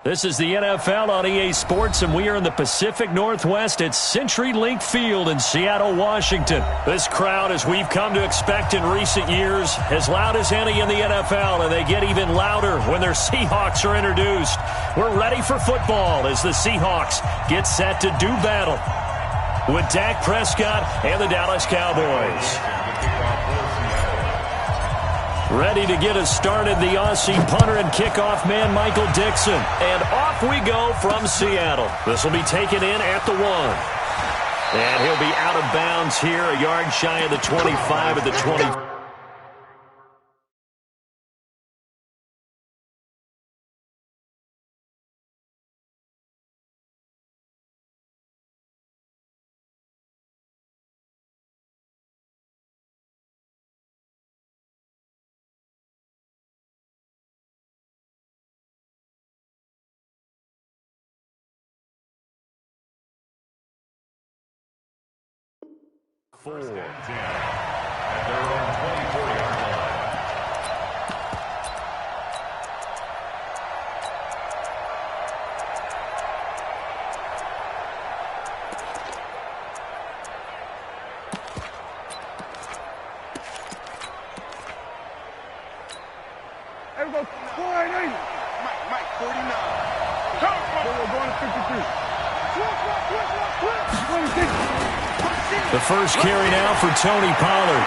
This is the NFL on EA Sports, and we are in the Pacific Northwest at CenturyLink Field in Seattle, Washington. This crowd, as we've come to expect in recent years, as loud as any in the NFL, and they get even louder when their Seahawks are introduced. We're ready for football as the Seahawks get set to do battle with Dak Prescott and the Dallas Cowboys. Ready to get us started, the Aussie punter and kickoff man, Michael Dixon. And off we go from Seattle. This will be taken in at the 1. And he'll be out of bounds here, a yard shy of the 25 at the 20. Four. At their own 24-yard line. There we go. 480. Mike, 49. We're going to 53. 26. The first carry now for Tony Pollard.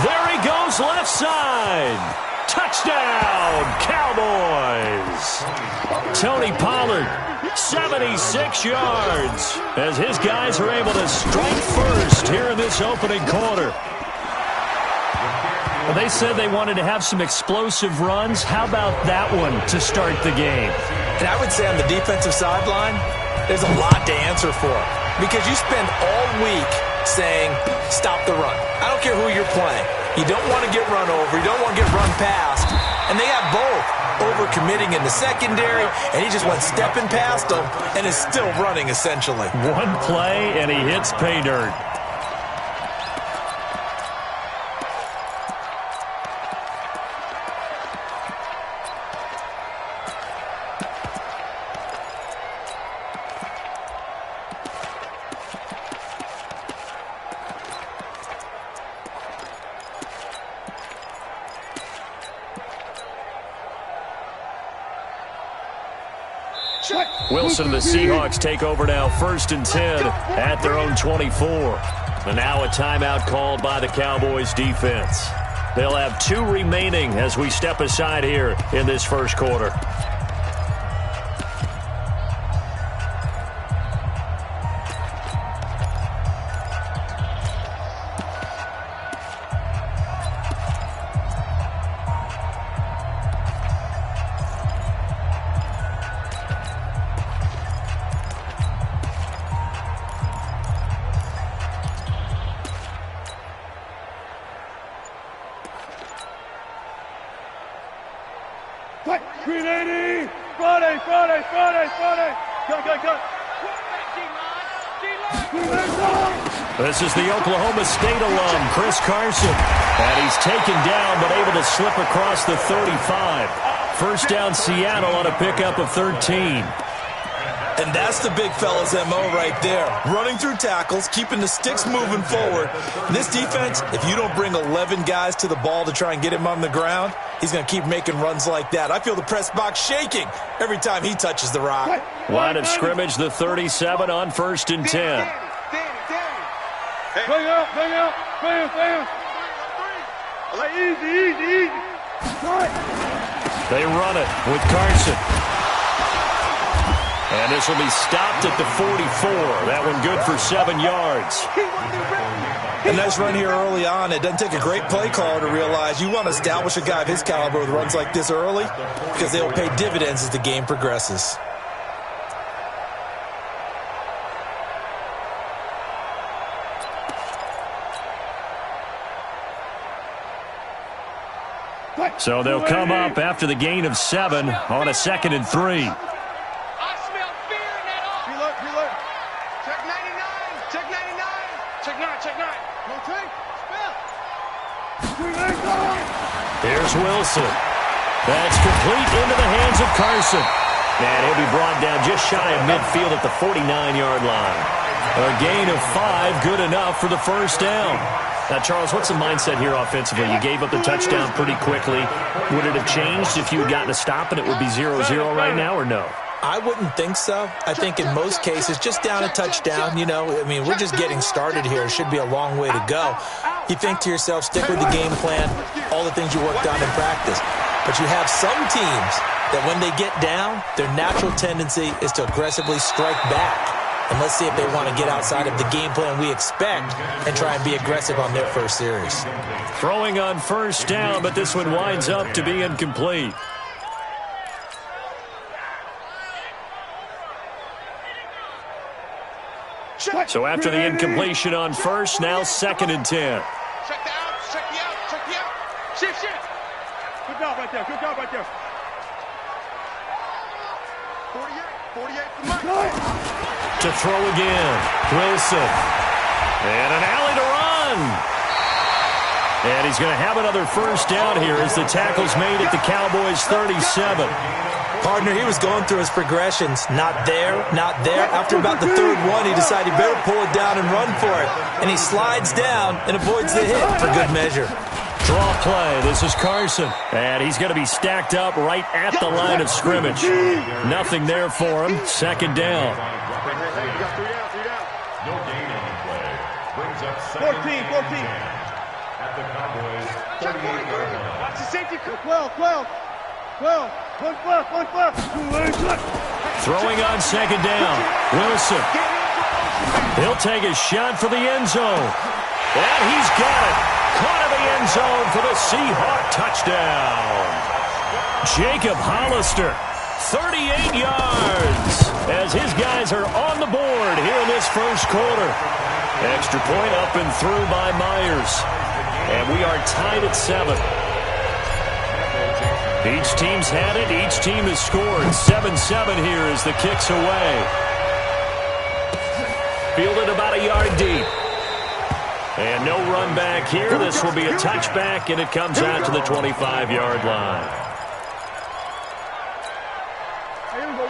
There he goes, left side. Touchdown, Cowboys. Tony Pollard, 76 yards, as his guys are able to strike first here in this opening quarter. Well, they said they wanted to have some explosive runs. How about that one to start the game? And I would say on the defensive sideline, there's a lot to answer for because you spend all week saying, stop the run. I don't care who you're playing. You don't want to get run over. You don't want to get run past. And they have both. Overcommitting in the secondary, and he just went stepping past them and is still running, essentially. One play, and he hits pay dirt. Wilson and the Seahawks take over now, 1st and 10 at their own 24. And now a timeout called by the Cowboys defense. They'll have 2 remaining as we step aside here in this first quarter. This is the Oklahoma State alum, Chris Carson. And he's taken down, but able to slip across the 35. First down, Seattle on a pickup of 13. And that's the big fella's MO right there. Running through tackles, keeping the sticks moving forward. This defense, if you don't bring 11 guys to the ball to try and get him on the ground, he's going to keep making runs like that. I feel the press box shaking every time he touches the rock. Line of scrimmage, the 37 on 1st and 10. Bring out. Bam. Like easy. They run it with Carson. And this will be stopped at the 44. That one good for 7 yards. A nice run here early on. It doesn't take a great play caller to realize you want to establish a guy of his caliber with runs like this early because they'll pay dividends as the game progresses. So they'll come up after the gain of 7 on a 2nd and 3. I smell fear in that offense. Reload. Check 99. Check 99. Check 9. No take. Spell. Here's Wilson. That's complete into the hands of Carson. And he'll be brought down just shy of midfield at the 49-yard line. A gain of 5, good enough for the first down. Now, Charles, what's the mindset here offensively? You gave up the touchdown pretty quickly. Would it have changed if you had gotten a stop and it would be 0-0 right now, or no? I wouldn't think so. I think in most cases, just down a touchdown, you know, I mean, we're just getting started here. It should be a long way to go. You think to yourself, stick with the game plan, all the things you worked on in practice. But you have some teams that when they get down, their natural tendency is to aggressively strike back. And let's see if they want to get outside of the game plan we expect and try and be aggressive on their first series. Throwing on first down, but this one winds up to be incomplete. So after the incompletion on first, now 2nd and 10. Check the out, check the out, check the out. Shift. Good job right there, good job right there. 48 for Mike. To throw again, Wilson. And an alley to run. And he's going to have another first down here as the tackle's made at the Cowboys' 37. Partner, he was going through his progressions. Not there, not there. After about the third one, he decided he better pull it down and run for it. And he slides down and avoids the hit for good measure. Draw play. This is Carson. And he's going to be stacked up right at the line of scrimmage. Nothing there for him. 2nd down. 14. At the Cowboys, 38. Watch the safety. 12. Throwing on 2nd down. Wilson. He'll take a shot for the end zone. And he's got it. Caught in the end zone for the Seahawk touchdown. Jacob Hollister, 38 yards, as his guys are on the board here in this first quarter. Extra point up and through by Myers. And we are tied at 7. Each team's had it. Each team has scored. 7-7 here as the kick's away. Fielded about a yard deep. And no run back here. This will be a touchback, and it comes out to the 25-yard line.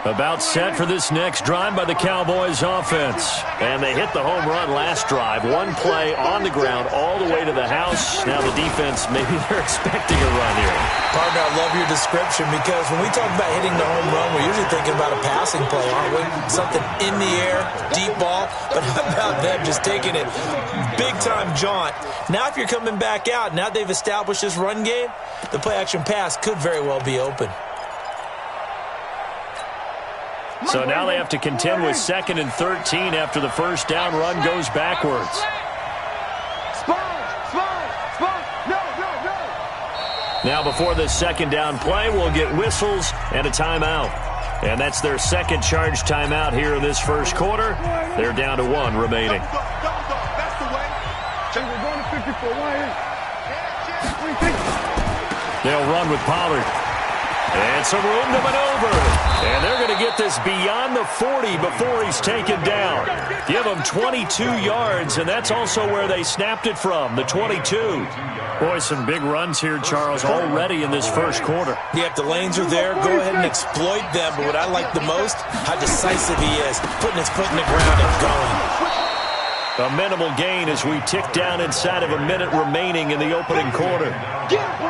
About set for this next drive by the Cowboys offense. And they hit the home run last drive. One play on the ground all the way to the house. Now the defense, maybe they're expecting a run here. Partner, I love your description because when we talk about hitting the home run, we're usually thinking about a passing play, aren't we? Something in the air, deep ball. But how about them just taking it big-time jaunt? Now if you're coming back out, now they've established this run game, the play-action pass could very well be open. So now they have to contend with 2nd and 13 after the first down run goes backwards. Now before the 2nd down play, we'll get whistles and a timeout. And that's their 2nd charge timeout here in this first quarter. They're down to 1 remaining. They'll run with Pollard. And some room to maneuver. And they're going to get this beyond the 40 before he's taken down. Give him 22 yards, and that's also where they snapped it from, the 22. Boy, some big runs here, Charles, already in this first quarter. Yeah, if the lanes are there, go ahead and exploit them. But what I like the most, how decisive he is, putting his foot in the ground and going. A minimal gain as we tick down inside of a minute remaining in the opening quarter.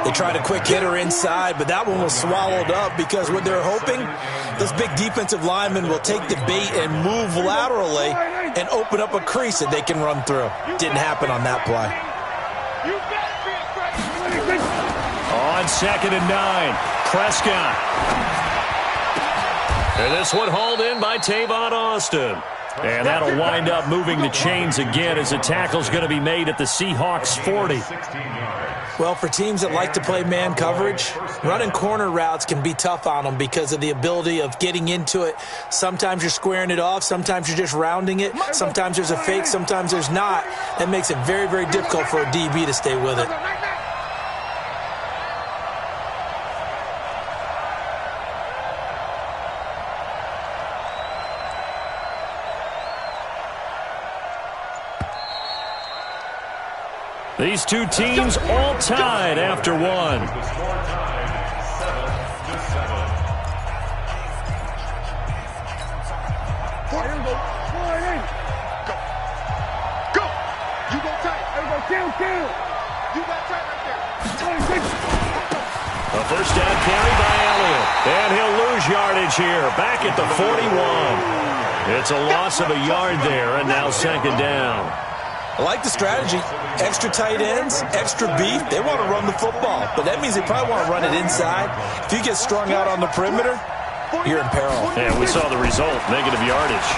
They tried a quick hitter inside, but that one was swallowed up because what they're hoping, those big defensive linemen will take the bait and move laterally and open up a crease that they can run through. Didn't happen on that play. On 2nd and 9, Prescott. And this one hauled in by Tavon Austin. And that'll wind up moving the chains again as a tackle's going to be made at the Seahawks 40. Well, for teams that like to play man coverage, running corner routes can be tough on them because of the ability of getting into it. Sometimes you're squaring it off. Sometimes you're just rounding it. Sometimes there's a fake. Sometimes there's not. That makes it very, very difficult for a DB to stay with it. These two teams all tied after 1. Go. You go tight. Kill. You got tight right there. A first down carry by Elliott. And he'll lose yardage here. Back at the 41. It's a loss of a yard there, and now second down. I like the strategy. Extra tight ends, extra beef. They want to run the football, but that means they probably want to run it inside. If you get strung out on the perimeter, you're in peril. And we saw the result, negative yardage.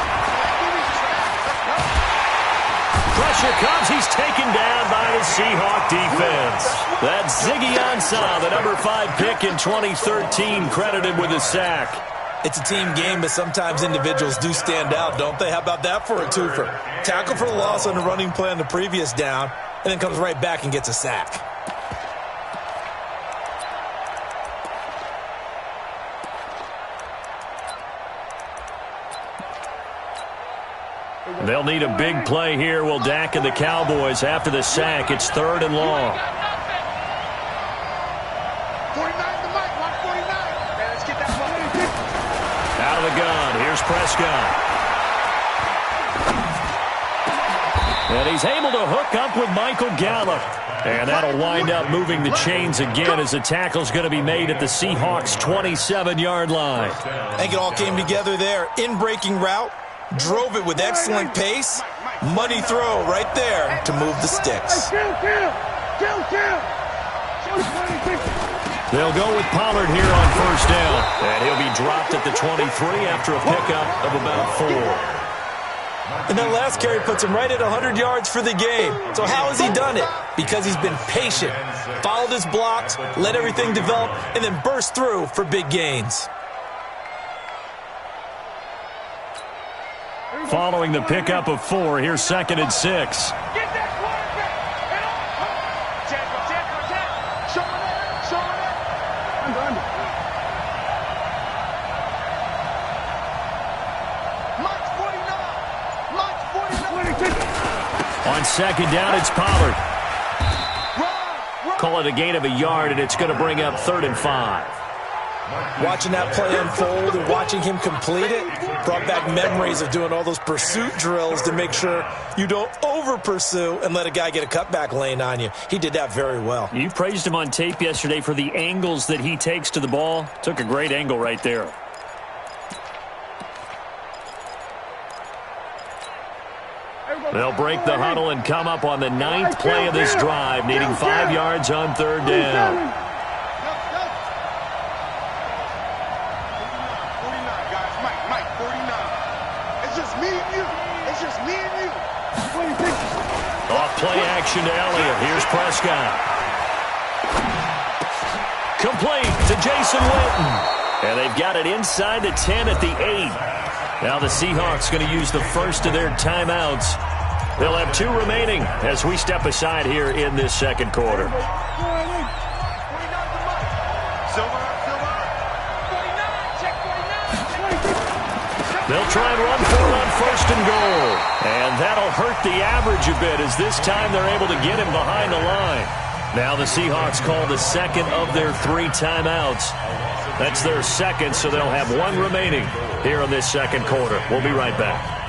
Pressure comes. He's taken down by the Seahawk defense. That's Ziggy Ansah, the number 5 pick in 2013, credited with a sack. It's a team game, but sometimes individuals do stand out, don't they? How about that for a twofer? Tackle for the loss on the running play on the previous down, and then comes right back and gets a sack. They'll need a big play here. Will Dak and the Cowboys after the sack. It's 3rd and long. 49 to Mike. 149. Man, let's get that ball. Out of the gun. Here's Prescott. And he's able to hook up with Michael Gallup. And that'll wind up moving the chains again as the tackle's going to be made at the Seahawks' 27-yard line. I think it all came together there. In-breaking route. Drove it with excellent pace. Money throw right there to move the sticks. They'll go with Pollard here on first down. And he'll be dropped at the 23 after a pickup of about 4. And that last carry puts him right at 100 yards for the game. So how has he done it? Because he's been patient, followed his blocks, let everything develop, and then burst through for big gains. Following the pickup of 4, here's 2nd and 6. Get that quarterback. Show it. March 49. On second down, it's Pollard. Call it a gain of a yard, and it's going to bring up 3rd and 5. Watching that play unfold and watching him complete it brought back memories of doing all those pursuit drills to make sure you don't over-pursue and let a guy get a cutback lane on you. He did that very well. You praised him on tape yesterday for the angles that he takes to the ball. Took a great angle right there. They'll break the huddle and come up on the 9th play of this drive, needing 5 yards on 3rd down. Off play action to Elliott. Here's Prescott. Complete to Jason Witten. And they've got it inside the 10 at the 8. Now the Seahawks going to use the first of their timeouts. They'll have 2 remaining as we step aside here in this second quarter. They'll try and run for it on 1st and goal. And that'll hurt the average a bit as this time they're able to get him behind the line. Now the Seahawks call the second of their 3 timeouts. That's their second, so they'll have 1 remaining here in this second quarter. We'll be right back.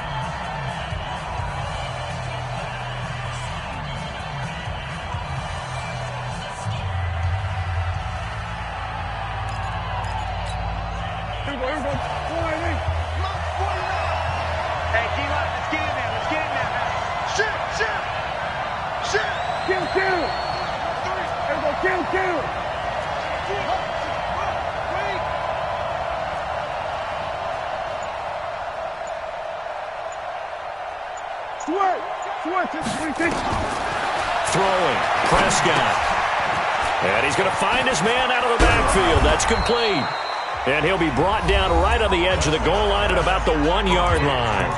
Throwing, Prescott. And he's going to find his man out of the backfield. That's complete. And he'll be brought down right on the edge of the goal line at about the 1-yard line.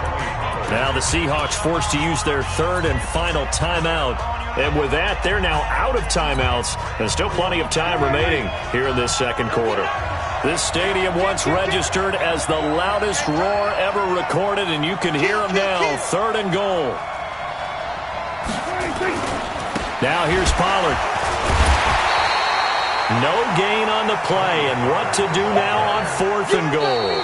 Now the Seahawks forced to use their 3rd and final timeout. And with that, they're now out of timeouts. There's still plenty of time remaining here in this second quarter. This stadium once registered as the loudest roar ever recorded, and you can hear them now. 3rd and goal. Now here's Pollard. No gain on the play, and what to do now on 4th and goal.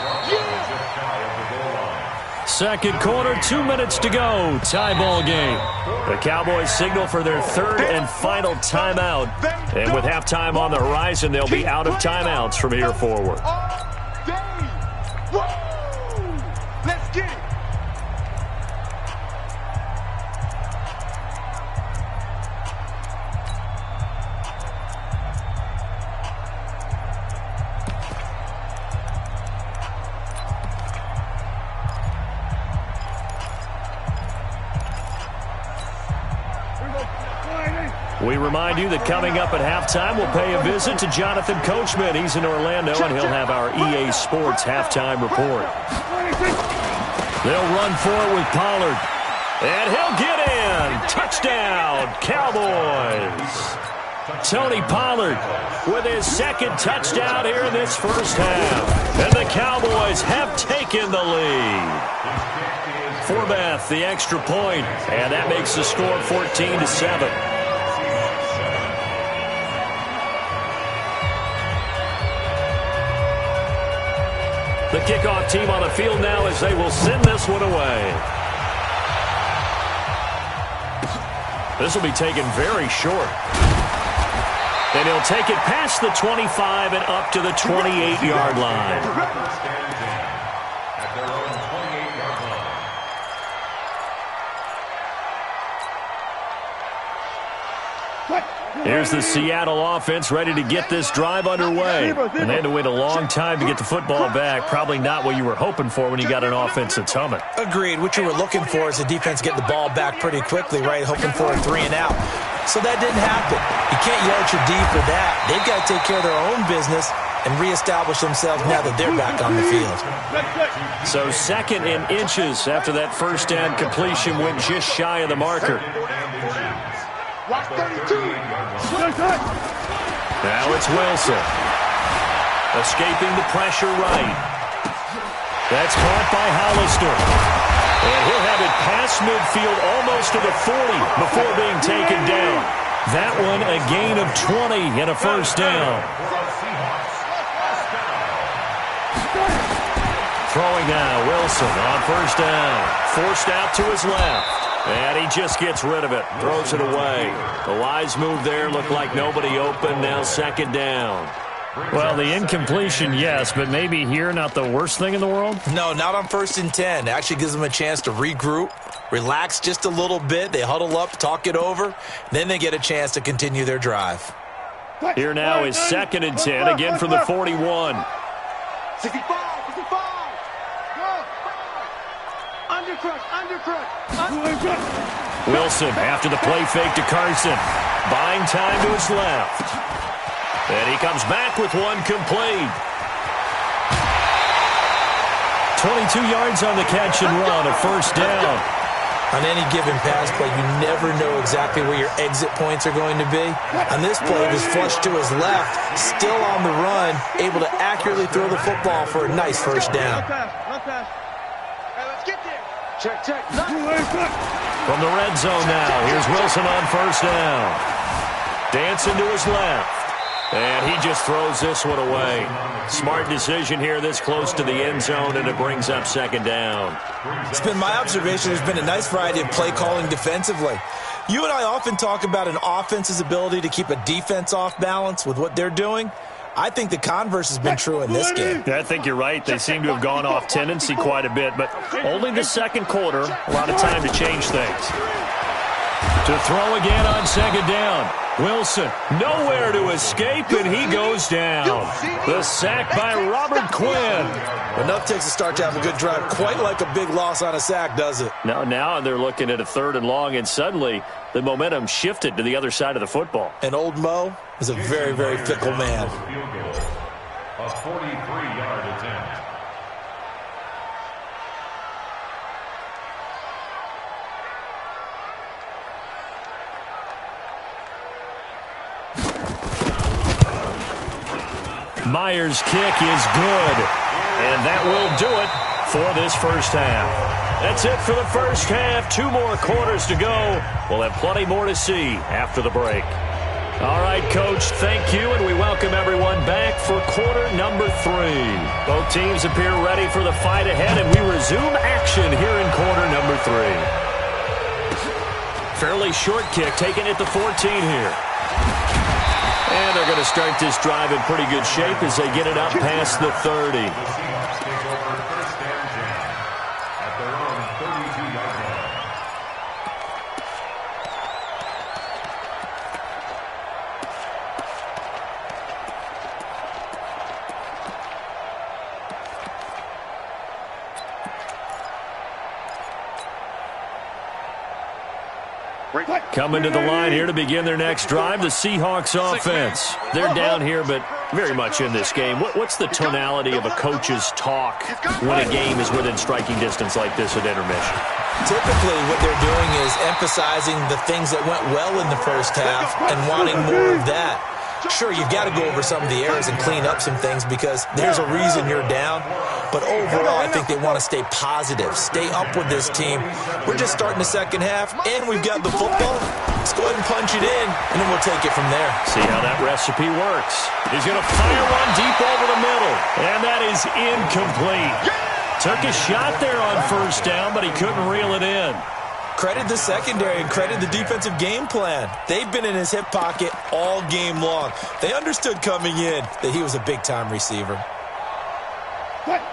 Second quarter, 2 minutes to go. Tie ball game. The Cowboys signal for their third and final timeout. And with halftime on the horizon, they'll be out of timeouts from here forward. Let's get it. We remind you that coming up at halftime, we'll pay a visit to Jonathan Coachman. He's in Orlando, and he'll have our EA Sports halftime report. They'll run for it with Pollard. And he'll get in. Touchdown, Cowboys. Tony Pollard with his second touchdown here in this first half. And the Cowboys have taken the lead. Forbath, the extra point, and that makes the score 14-7. The kickoff team on the field now as they will send this one away. This will be taken very short. And he'll take it past the 25 and up to the 28-yard line. Here's the Seattle offense ready to get this drive underway. And they had to wait a long time to get the football back. Probably not what you were hoping for when you got an offense that's humming. Agreed. What you were looking for is the defense getting the ball back pretty quickly, right? Hoping for a 3 and out. So that didn't happen. You can't yell at your D for that. They've got to take care of their own business and reestablish themselves now that they're back on the field. So 2nd and inches after that first down completion went just shy of the marker. Watch 32. Now it's Wilson. Escaping the pressure right. That's caught by Hollister. And he'll have it past midfield almost to the 40 before being taken down. That one a gain of 20 and a first down. Throwing now, Wilson on first down. Forced out to his left. And he just gets rid of it. Throws it away. The wise move there. Looked like nobody open. Now 2nd down. Well, the incompletion, yes, but maybe here not the worst thing in the world? No, not on 1st and 10. Actually gives them a chance to regroup, relax just a little bit. They huddle up, talk it over. Then they get a chance to continue their drive. Here now is 2nd and 10, again from the 41. 65. Undercut. Wilson after the play fake to Carson. Buying time to his left. And he comes back with one complete. 22 yards on the catch and run, a first down. On any given pass play, you never know exactly where your exit points are going to be. On this play, it was flushed to his left, still on the run, able to accurately throw the football for a nice first down. Check. From the red zone now, here's Wilson on first down. Dancing to his left. And he just throws this one away. Smart decision here this close to the end zone, and it brings up 2nd down. It's been my observation there's been a nice variety of play calling defensively. You and I often talk about an offense's ability to keep a defense off balance with what they're doing. I think the converse has been true in this game. I think you're right. They seem to have gone off tendency quite a bit, but only the 2nd quarter, a lot of time to change things. To throw again on 2nd down. Wilson, nowhere to escape, and he goes down. The sack by Robert Quinn. Enough takes a start to have a good drive. Quite like a big loss on a sack, does it? Now they're looking at a 3rd and long, and suddenly the momentum shifted to the other side of the football. And old Mo is a very, very fickle man. A 43-yard attempt. Myers' kick is good, and that will do it for this first half. That's it for the first half. 2 more quarters to go. We'll have plenty more to see after the break. All right, Coach, thank you, and we welcome everyone back for quarter number 3. Both teams appear ready for the fight ahead, and we resume action here in quarter number 3. Fairly short kick, taken at the 14 here. And they're going to start this drive in pretty good shape as they get it up past the 30. The Seahawks take over first and 10 at their own 32-yard line. Coming to the line here to begin their next drive, the Seahawks offense. They're down here, but very much in this game. What's the tonality of a coach's talk when a game is within striking distance like this at intermission? Typically, what they're doing is emphasizing the things that went well in the first half and wanting more of that. Sure, you've got to go over some of the errors and clean up some things because there's a reason you're down. But overall, I think they want to stay positive, stay up with this team. We're just starting the second half, and we've got the football. Let's go ahead and punch it in, and then we'll take it from there. See how that recipe works. He's going to fire one deep over the middle, and that is incomplete. Took a shot there on first down, but he couldn't reel it in. Credit the secondary and credit the defensive game plan. They've been in his hip pocket all game long. They understood coming in that he was a big-time receiver.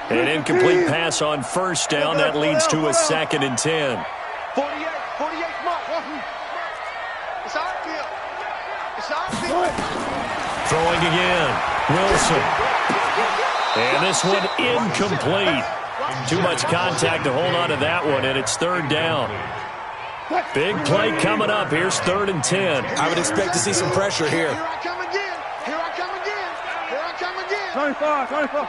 An incomplete pass on first down. That leads to a 2nd and 10. 48 mark. It's our field. It's our field. Throwing again. Wilson. And this one incomplete. Too much contact to hold on to that one, and it's 3rd down. Big play coming up. Here's 3rd and 10. I would expect to see some pressure here. Here I come again. Here I come again. Here I come again. 24.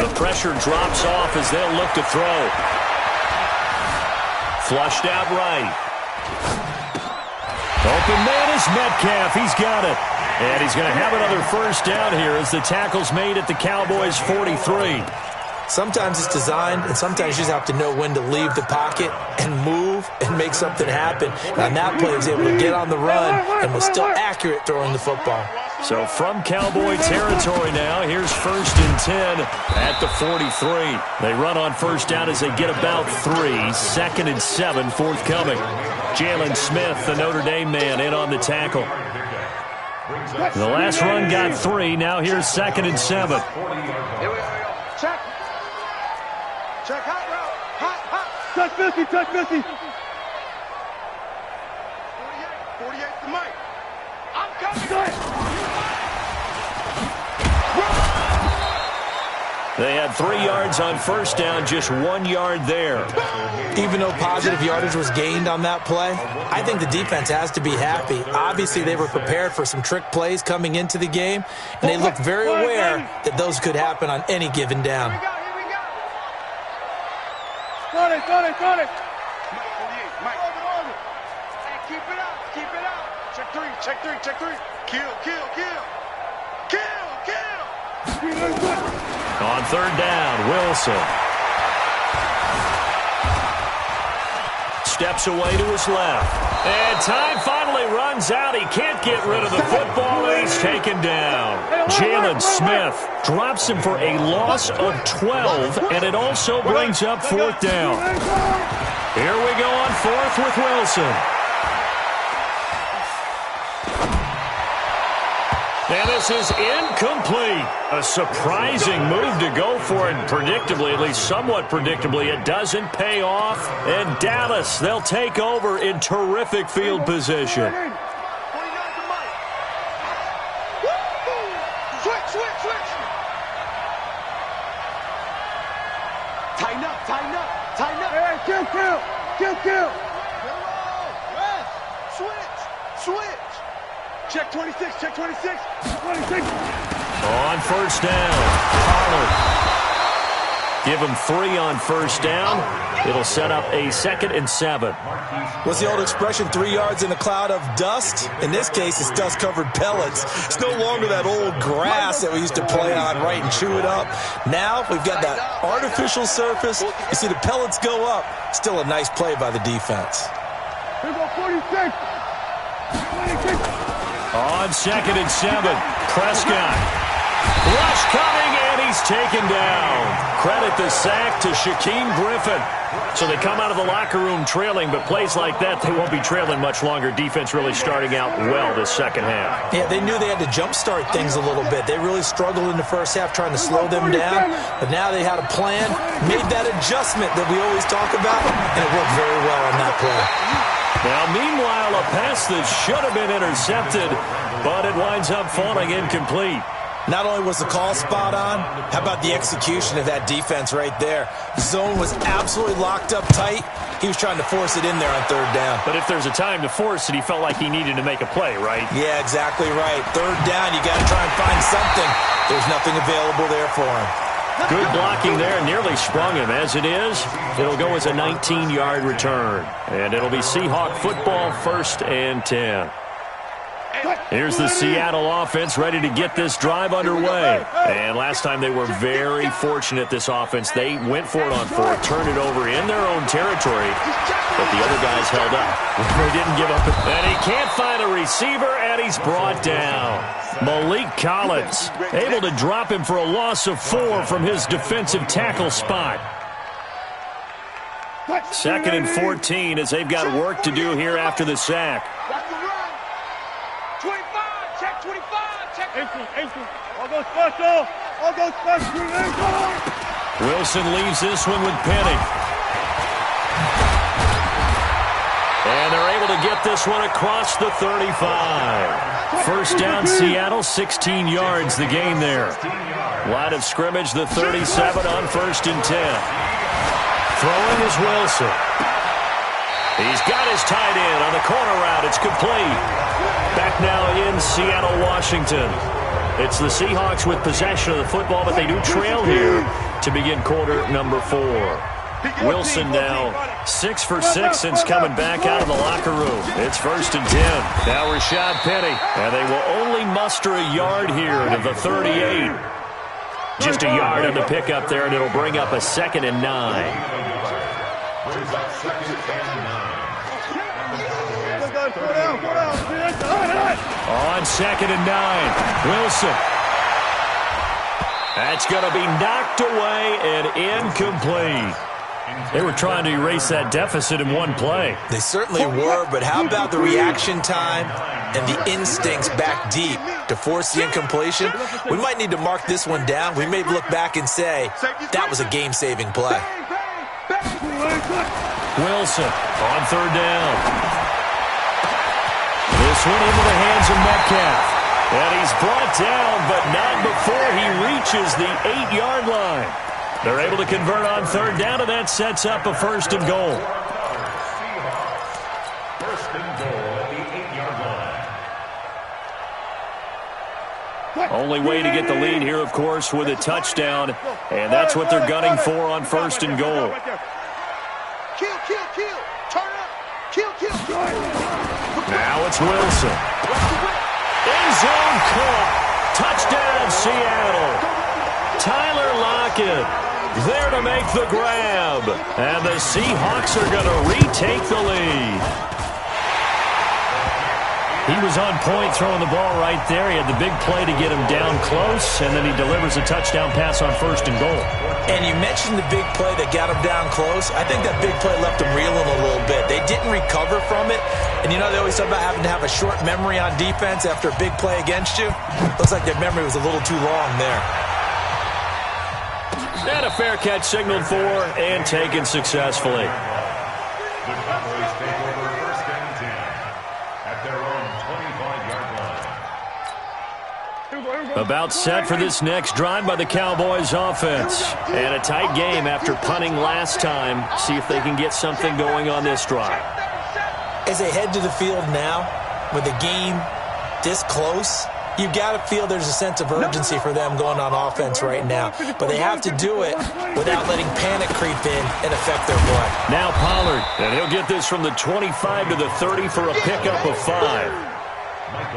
The pressure drops off as they'll look to throw. Flushed out right. Open man is Metcalf. He's got it. And he's going to have another first down here as the tackle's made at the Cowboys' 43. Sometimes it's designed, and sometimes you just have to know when to leave the pocket and move and make something happen. And that play was able to get on the run and was still accurate throwing the football. So from Cowboy territory now, here's 1st and 10 at the 43. They run on first down as they get about 3. 2nd and 7 forthcoming. Jalen Smith, the Notre Dame man, in on the tackle. The last run got 3. Now here's 2nd and 7. Here we go. Check. Check hot route. Hot. Touch 50. 48 to Mike. I'm coming. They had 3 yards on first down, just 1 yard there. Even though positive yardage was gained on that play, I think the defense has to be happy. Obviously, they were prepared for some trick plays coming into the game, and they looked very aware that those could happen on any given down. Here we go. Got it. Mike, 48. Mike. Hey, keep it up. Check 3. Kill. On 3rd down, Wilson. Steps away to his left. And time finally runs out. He can't get rid of the football, and he's taken down. Jalen Smith drops him for a loss of 12, and it also brings up 4th down. Here we go on 4th with Wilson. And this is incomplete. A surprising move to go for it. Predictably, at least somewhat predictably, it doesn't pay off. And Dallas, they'll take over in terrific field position. 49 to Mike. Switch. Tighten up. Hey, kill. Rest. Switch. Check 26. On first down, Pollard. Give him 3 on first down. It'll set up a 2nd and 7. What's the old expression, 3 yards in a cloud of dust? In this case, it's dust-covered pellets. It's no longer that old grass that we used to play on, right, and chew it up. Now we've got that artificial surface. You see the pellets go up. Still a nice play by the defense. Here we go, 46. On 2nd and 7, Prescott. Rush coming, and he's taken down. Credit the sack to Shaquem Griffin. So they come out of the locker room trailing, but plays like that, they won't be trailing much longer. Defense really starting out well this second half. Yeah, they knew they had to jumpstart things a little bit. They really struggled in the first half trying to slow them down, but now they had a plan, made that adjustment that we always talk about, and it worked very well on that play. Now, meanwhile, a pass that should have been intercepted, but it winds up falling incomplete. Not only was the call spot on, how about the execution of that defense right there? Zone was absolutely locked up tight. He was trying to force it in there on 3rd down. But if there's a time to force it, he felt like he needed to make a play, right? Yeah, exactly right. 3rd down, you got to try and find something. There's nothing available there for him. Good blocking there, nearly sprung him. As it is, it'll go as a 19-yard return. And it'll be Seahawk football, 1st and 10. Here's the Seattle offense ready to get this drive underway. And last time they were very fortunate, this offense. They went for it on 4th, turned it over in their own territory, but the other guys held up. They didn't give up. And he can't find a receiver, and he's brought down. Malik Collins able to drop him for a loss of 4 from his defensive tackle spot. 2nd and 14 as they've got work to do here after the sack. 25, check 25, check. I'll go special. I'll go special. Wilson leaves this one with Penny. And they're able to get this one across the 35. 1st down, Seattle, 16 yards the gain there. Line of scrimmage, the 37 on 1st and 10. Throwing is Wilson. He's got his tight end on the corner route. It's complete. Back now in Seattle, Washington. It's the Seahawks with possession of the football, but they do trail here to begin quarter number 4. Wilson now 6 for 6 since coming back out of the locker room. It's 1st and 10. Now Rashad Penny, and they will only muster a yard here to the 38. Just a yard on the pickup there, and it'll bring up a 2nd and 9. On 2nd and 9, Wilson. That's going to be knocked away and incomplete. They were trying to erase that deficit in one play. They certainly were, but how about the reaction time and the instincts back deep to force the incompletion? We might need to mark this one down. We may look back and say that was a game-saving play. Wilson on 3rd down. This one into the hands of Metcalf. And he's brought down, but not before he reaches the 8-yard line. They're able to convert on 3rd down, and that sets up a 1st and goal. 1st and goal at the 8-yard line. Only way to get the lead here, of course, with a touchdown. And that's what they're gunning for on 1st and goal. Kill, kill, kill. Turn up. Kill, kill, kill. Now it's Wilson. End zone caught. Touchdown, Seattle. Tyler Lockett there to make the grab. And the Seahawks are going to retake the lead. He was on point throwing the ball right there. He had the big play to get him down close, and then he delivers a touchdown pass on 1st and goal. And you mentioned the big play that got him down close. I think that big play left him reeling a little bit. They didn't recover from it. And, you know, they always talk about having to have a short memory on defense after a big play against you. Looks like their memory was a little too long there. And a fair catch signaled for and taken successfully. The Cowboys take over 1st and 10 at their own 25-yard line. About set for this next drive by the Cowboys offense. And a tight game after punting last time. See if they can get something going on this drive. As they head to the field now, with the game this close, you've got to feel there's a sense of urgency for them going on offense right now. But they have to do it without letting panic creep in and affect their play. Now Pollard, and he'll get this from the 25 to the 30 for a pickup of 5.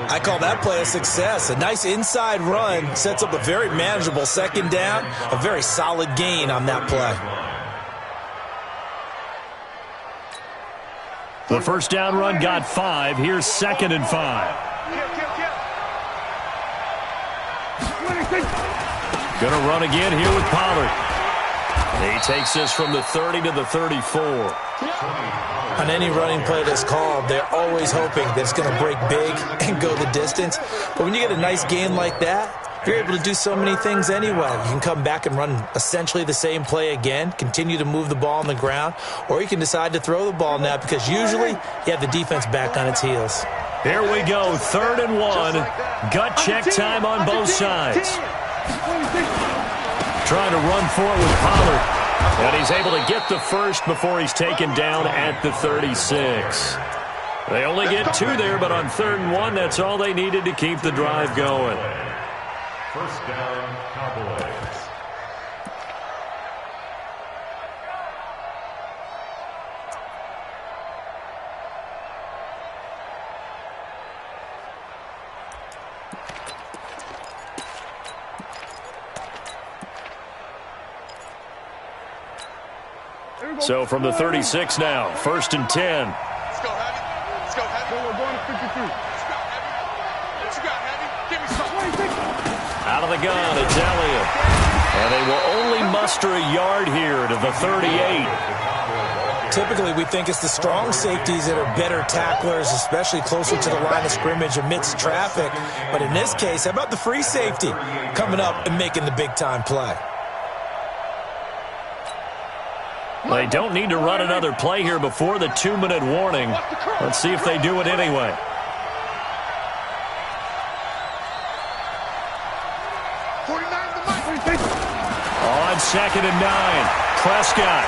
I call that play a success. A nice inside run sets up a very manageable 2nd down, a very solid gain on that play. The first down run got 5. Here's 2nd and 5. Gonna run again here with Pollard. He takes this from the 30 to the 34. On any running play that's called, they're always hoping that it's going to break big and go the distance. But when you get a nice game like that, you're able to do so many things anyway. You can come back and run essentially the same play again, continue to move the ball on the ground, or you can decide to throw the ball now because usually you have the defense back on its heels. Here we go, 3rd and 1. Gut check time on both sides. Trying to run for it with Pollard. And he's able to get the first before he's taken down at the 36. They only get 2 there, but on 3rd and 1, that's all they needed to keep the drive going. First down, Cowboys. So from the 36 now, 1st and 10. Let's go, Heavy. Let's go, Heavy. We're going to 53. Let's go, Heavy. What you got, Heavy? Give me something. Out of the gun, it's Elliott. And they will only muster a yard here to the 38. Typically, we think it's the strong safeties that are better tacklers, especially closer to the line of scrimmage amidst traffic. But in this case, how about the free safety coming up and making the big-time play? They don't need to run another play here before the 2-minute warning. Let's see if they do it anyway. On 2nd and 9, Prescott.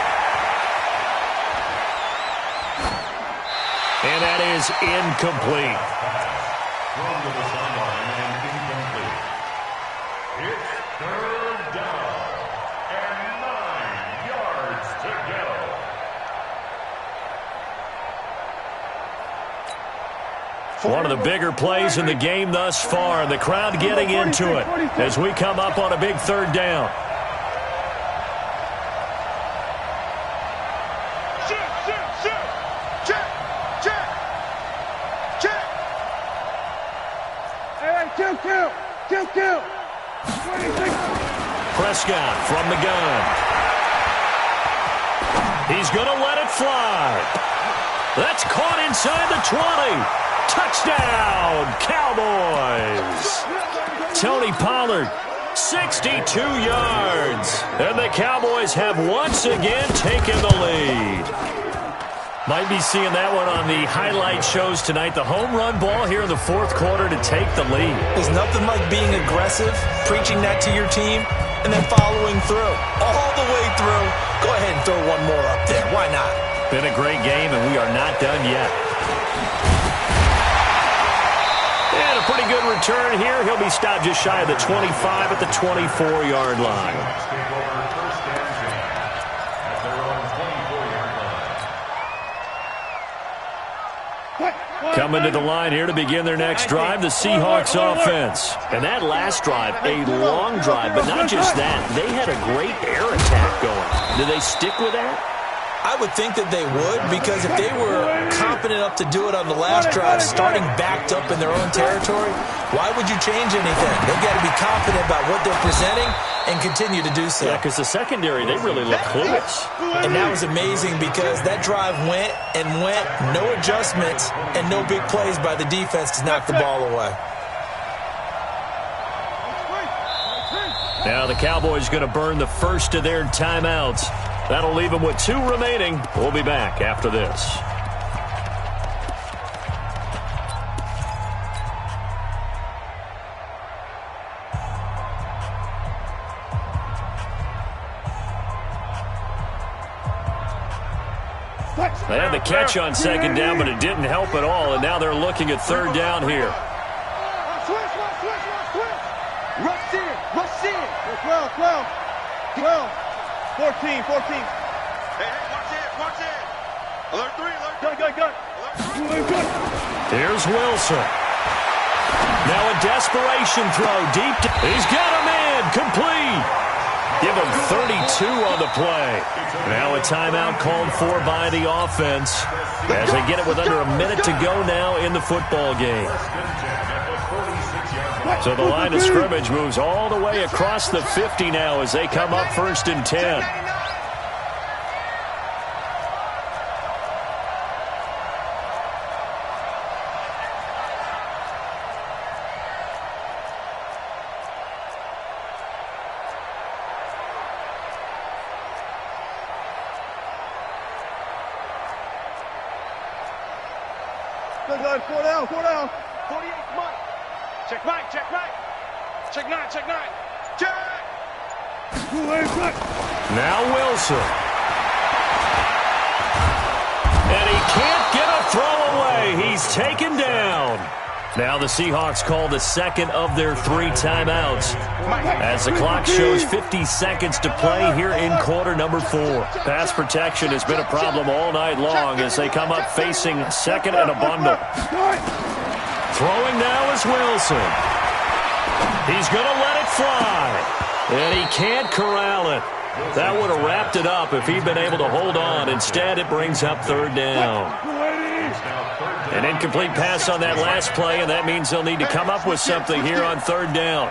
And that is incomplete. Thrown to the sideline and incomplete. It's 3rd down and 9 yards to go. One of the bigger plays in the game thus far. The crowd getting into it as we come up on a big 3rd down. Kill. Prescott from the gun. He's going to let it fly. That's caught inside the 20. Touchdown, Cowboys. Tony Pollard, 62 yards. And the Cowboys have once again taken the lead. Might be seeing that one on the highlight shows tonight. The home run ball here in the 4th quarter to take the lead. There's nothing like being aggressive, preaching that to your team, and then following through. All the way through. Go ahead and throw one more up there. Why not? Been a great game, and we are not done yet. And a pretty good return here. He'll be stopped just shy of the 25 at the 24-yard line. Coming to the line here to begin their next drive, the Seahawks offense. And that last drive, a long drive, but not just that. They had a great air attack going. Do they stick with that? I would think that they would, because if they were confident enough to do it on the last drive, starting backed up in their own territory, why would you change anything? They've got to be confident about what they're presenting and continue to do so. Yeah, because the secondary, they really look clueless. And that was amazing because that drive went and went, no adjustments, and no big plays by the defense to knock the ball away. Now the Cowboys going to burn the first of their timeouts. That'll leave them with 2 remaining. We'll be back after this. They had the catch on 2nd down, but it didn't help at all, and now they're looking at 3rd down here. Rush in. 12. 14. Hey, watch it. Alert 3, alert 3. Gun. Here's Wilson. Now a desperation throw deep. He's got a man complete. Give him 32 on the play. Now a timeout called for by the offense as they get it with under a minute to go now in the football game. So the line of scrimmage moves all the way across the 50 now as they come up 1st and 10. Good, guys. 4 down, 4 down. 48, come on. Check nine, check nine. Check nine, check nine. Check! Now Wilson. And he can't get a throw away. He's taken down. Now the Seahawks call the second of their 3 timeouts as the clock shows 50 seconds to play here in quarter number 4. Pass protection has been a problem all night long as they come up facing second and a bundle. Throwing now is Wilson. He's going to let it fly. And he can't corral it. That would have wrapped it up if he'd been able to hold on. Instead, it brings up 3rd down. An incomplete pass on that last play, and that means they'll need to come up with something here on 3rd down.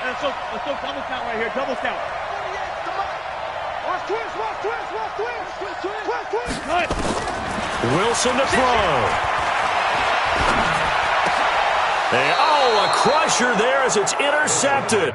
Let's go double count right here, double count. Watch twist, watch twist, watch twist. Twist, twist. Cut. Wilson to throw. A crusher there as it's intercepted.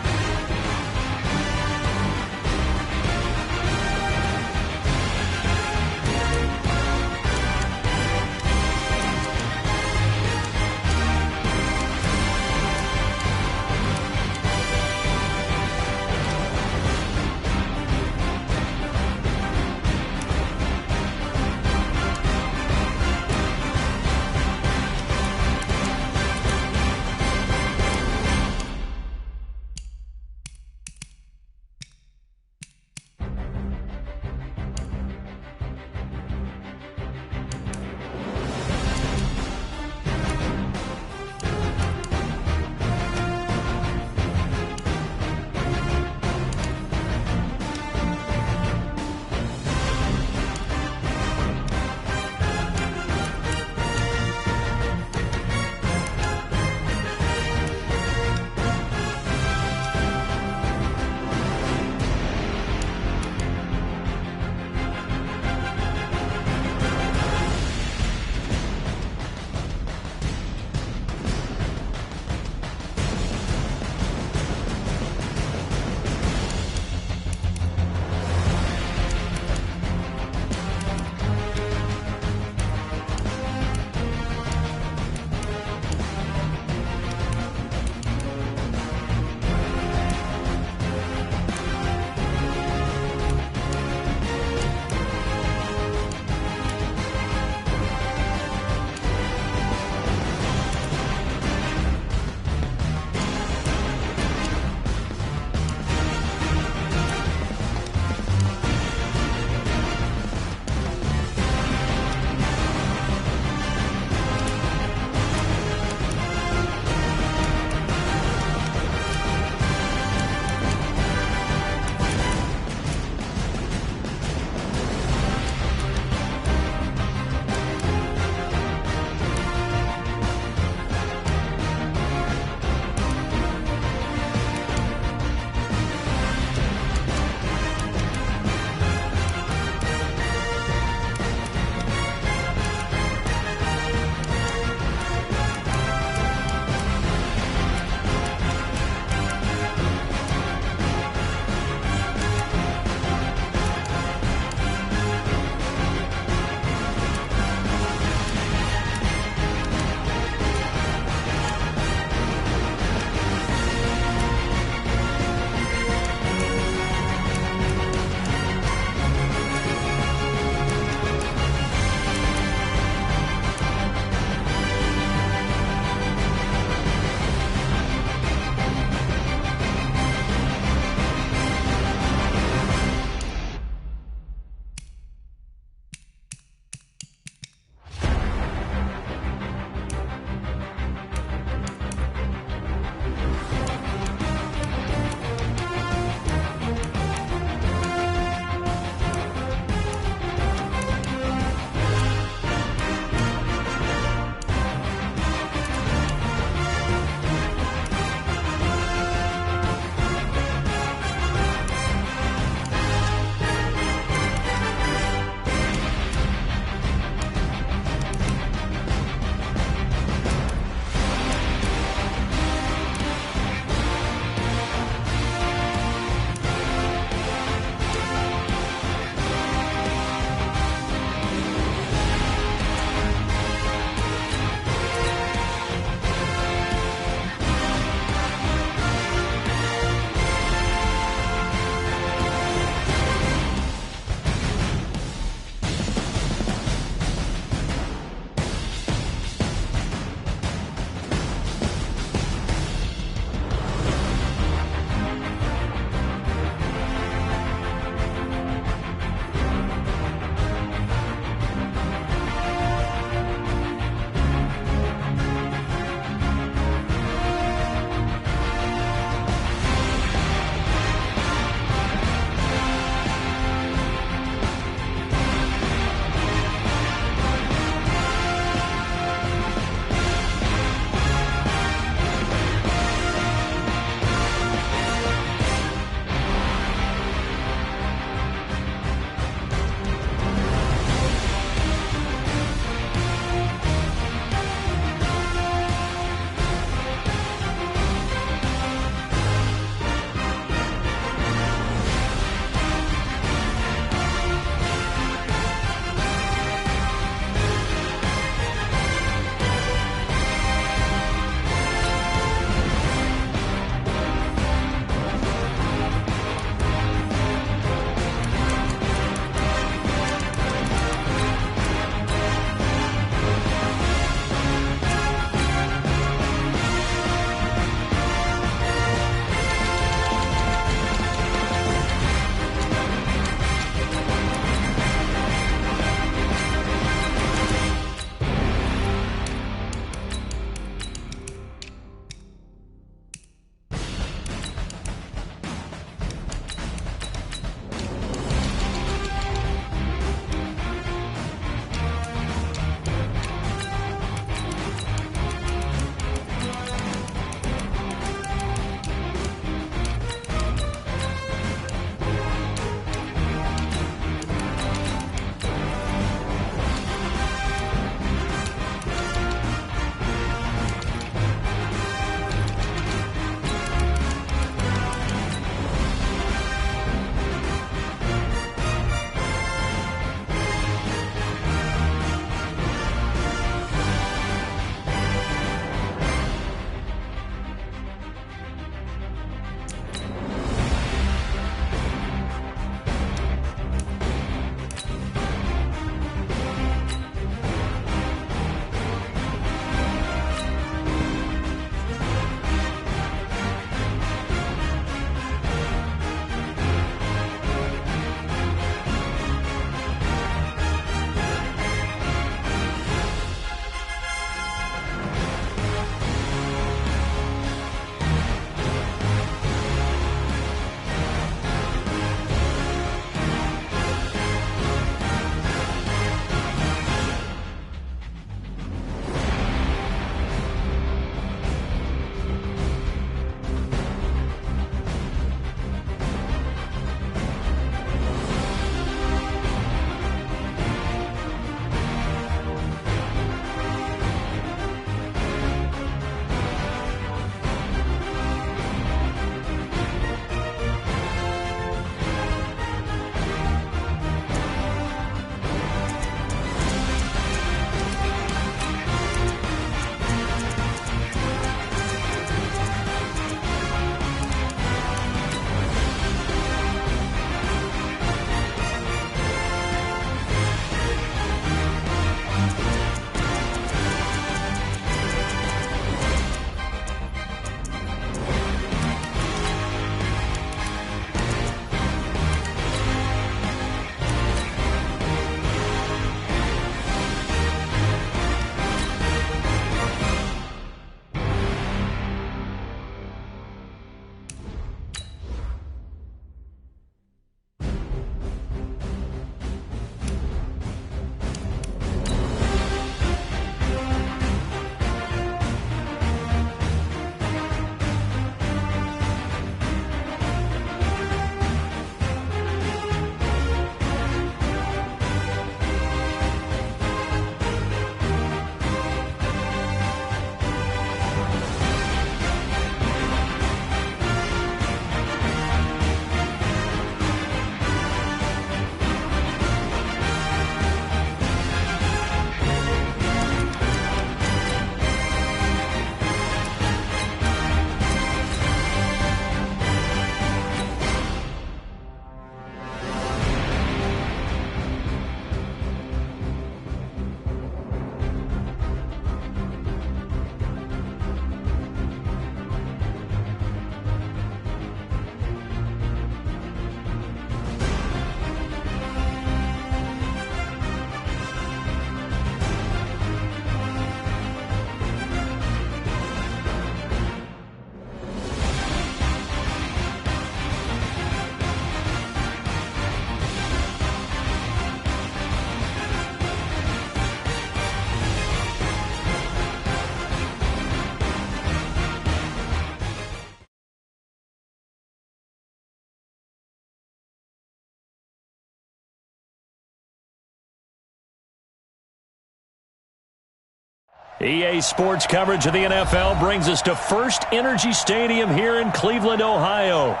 EA Sports coverage of the NFL brings us to First Energy Stadium here in Cleveland, Ohio.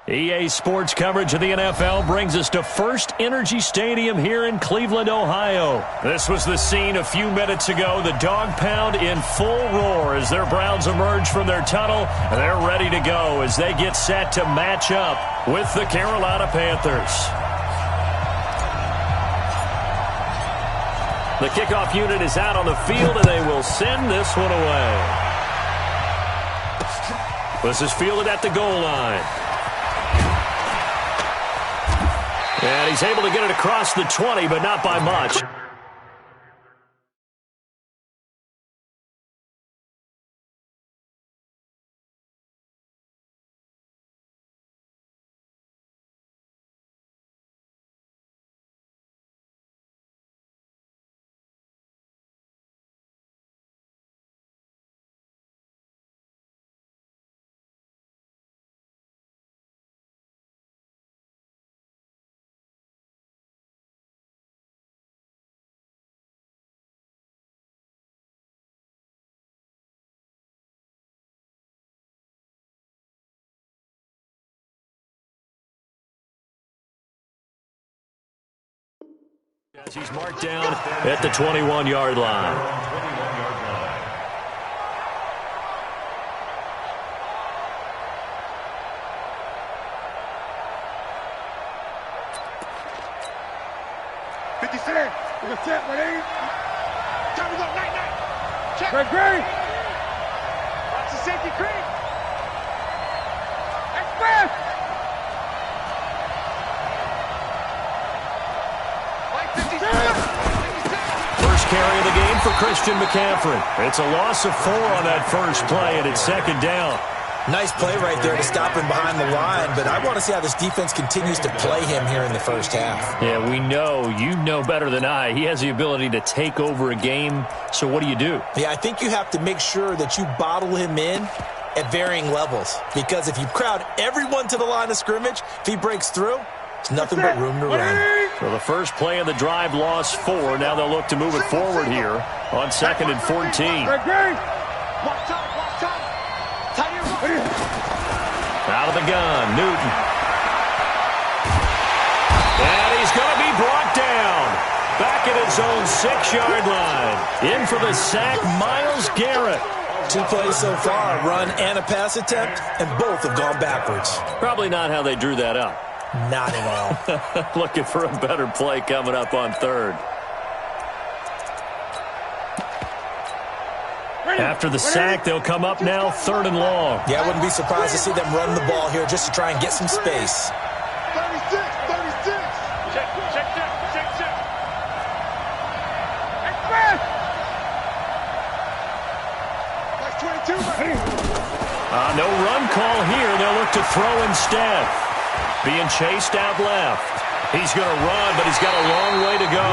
EA Sports coverage of the NFL brings us to First Energy Stadium here in Cleveland, Ohio. This was the scene a few minutes ago. The dog pound in full roar as their Browns emerge from their tunnel. They're ready to go as they get set to match up with the Carolina Panthers. The kickoff unit is out on the field, and they will send this one away. This is fielded at the goal line. And he's able to get it across the 20, but not by much. As he's marked down at the 21-yard line. We're set, ready? Time to go, night. Check. Great. Watch the safety creep. Express. First carry of the game for Christian McCaffrey. It's a loss of 4 on that first play, and it's second down. Nice play right there to stop him behind the line, but I want to see how this defense continues to play him here in the first half. Yeah, we know. You know better than I. He has the ability to take over a game, so what do you do? Yeah, I think you have to make sure that you bottle him in at varying levels, because if you crowd everyone to the line of scrimmage, if he breaks through, there's nothing but room to run. So the first play of the drive lost 4. Now they'll look to move it forward here on 2nd and 14. Watch out. Out of the gun, Newton. And he's going to be brought down. Back at his own 6-yard line. In for the sack, Myles Garrett. 2 plays so far, a run and a pass attempt, and both have gone backwards. Probably not how they drew that up. Not at all. Looking for a better play coming up on 3rd. After the sack, they'll come up now 3rd and long. Yeah, I wouldn't be surprised to see them run the ball here just to try and get some space. 36. No run call here. They'll look to throw instead. Being chased out left. He's going to run, but he's got a long way to go.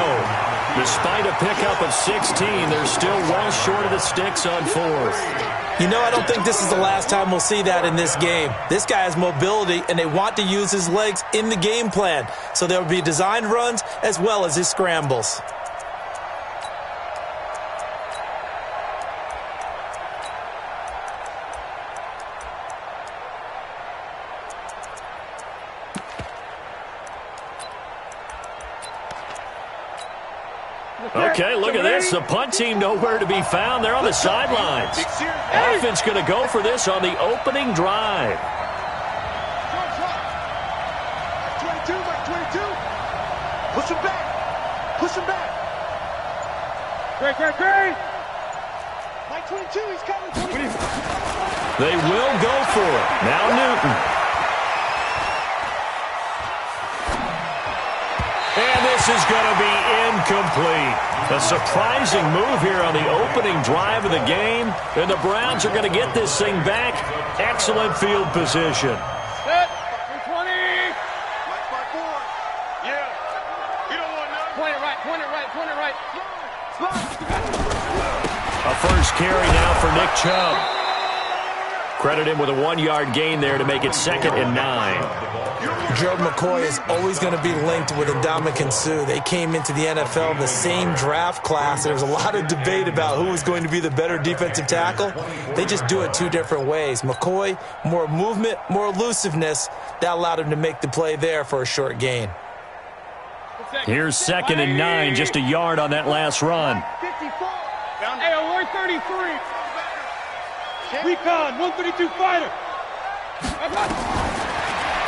Despite a pickup of 16, they're still well short of the sticks on fourth. You know, I don't think this is the last time we'll see that in this game. This guy has mobility, and they want to use his legs in the game plan. So there will be designed runs as well as his scrambles. Okay, look at this. The punt team nowhere to be found. They're on the sidelines. Offense going to go for this on the opening drive. 22, 22. Push him back. Push him back. Great. Mike 22, he's coming. 22. They will go for it. Now Newton. And this is going to be incomplete. A surprising move here on the opening drive of the game. And the Browns are going to get this thing back. Excellent field position. Set. 20. Mike 4. Yeah. You don't want none. Point it right. A first carry now for Nick Chubb. Credit him with a 1-yard gain there to make it 2nd and 9. Gerald McCoy is always going to be linked with Ndamukong Suh. They came into the NFL in the same draft class. There's a lot of debate about who is going to be the better defensive tackle. They just do it two different ways. McCoy, more movement, more elusiveness. That allowed him to make the play there for a short gain. Here's 2nd and 9, just a yard on that last run. 54. Hey, 133. Recon, 132 fighter.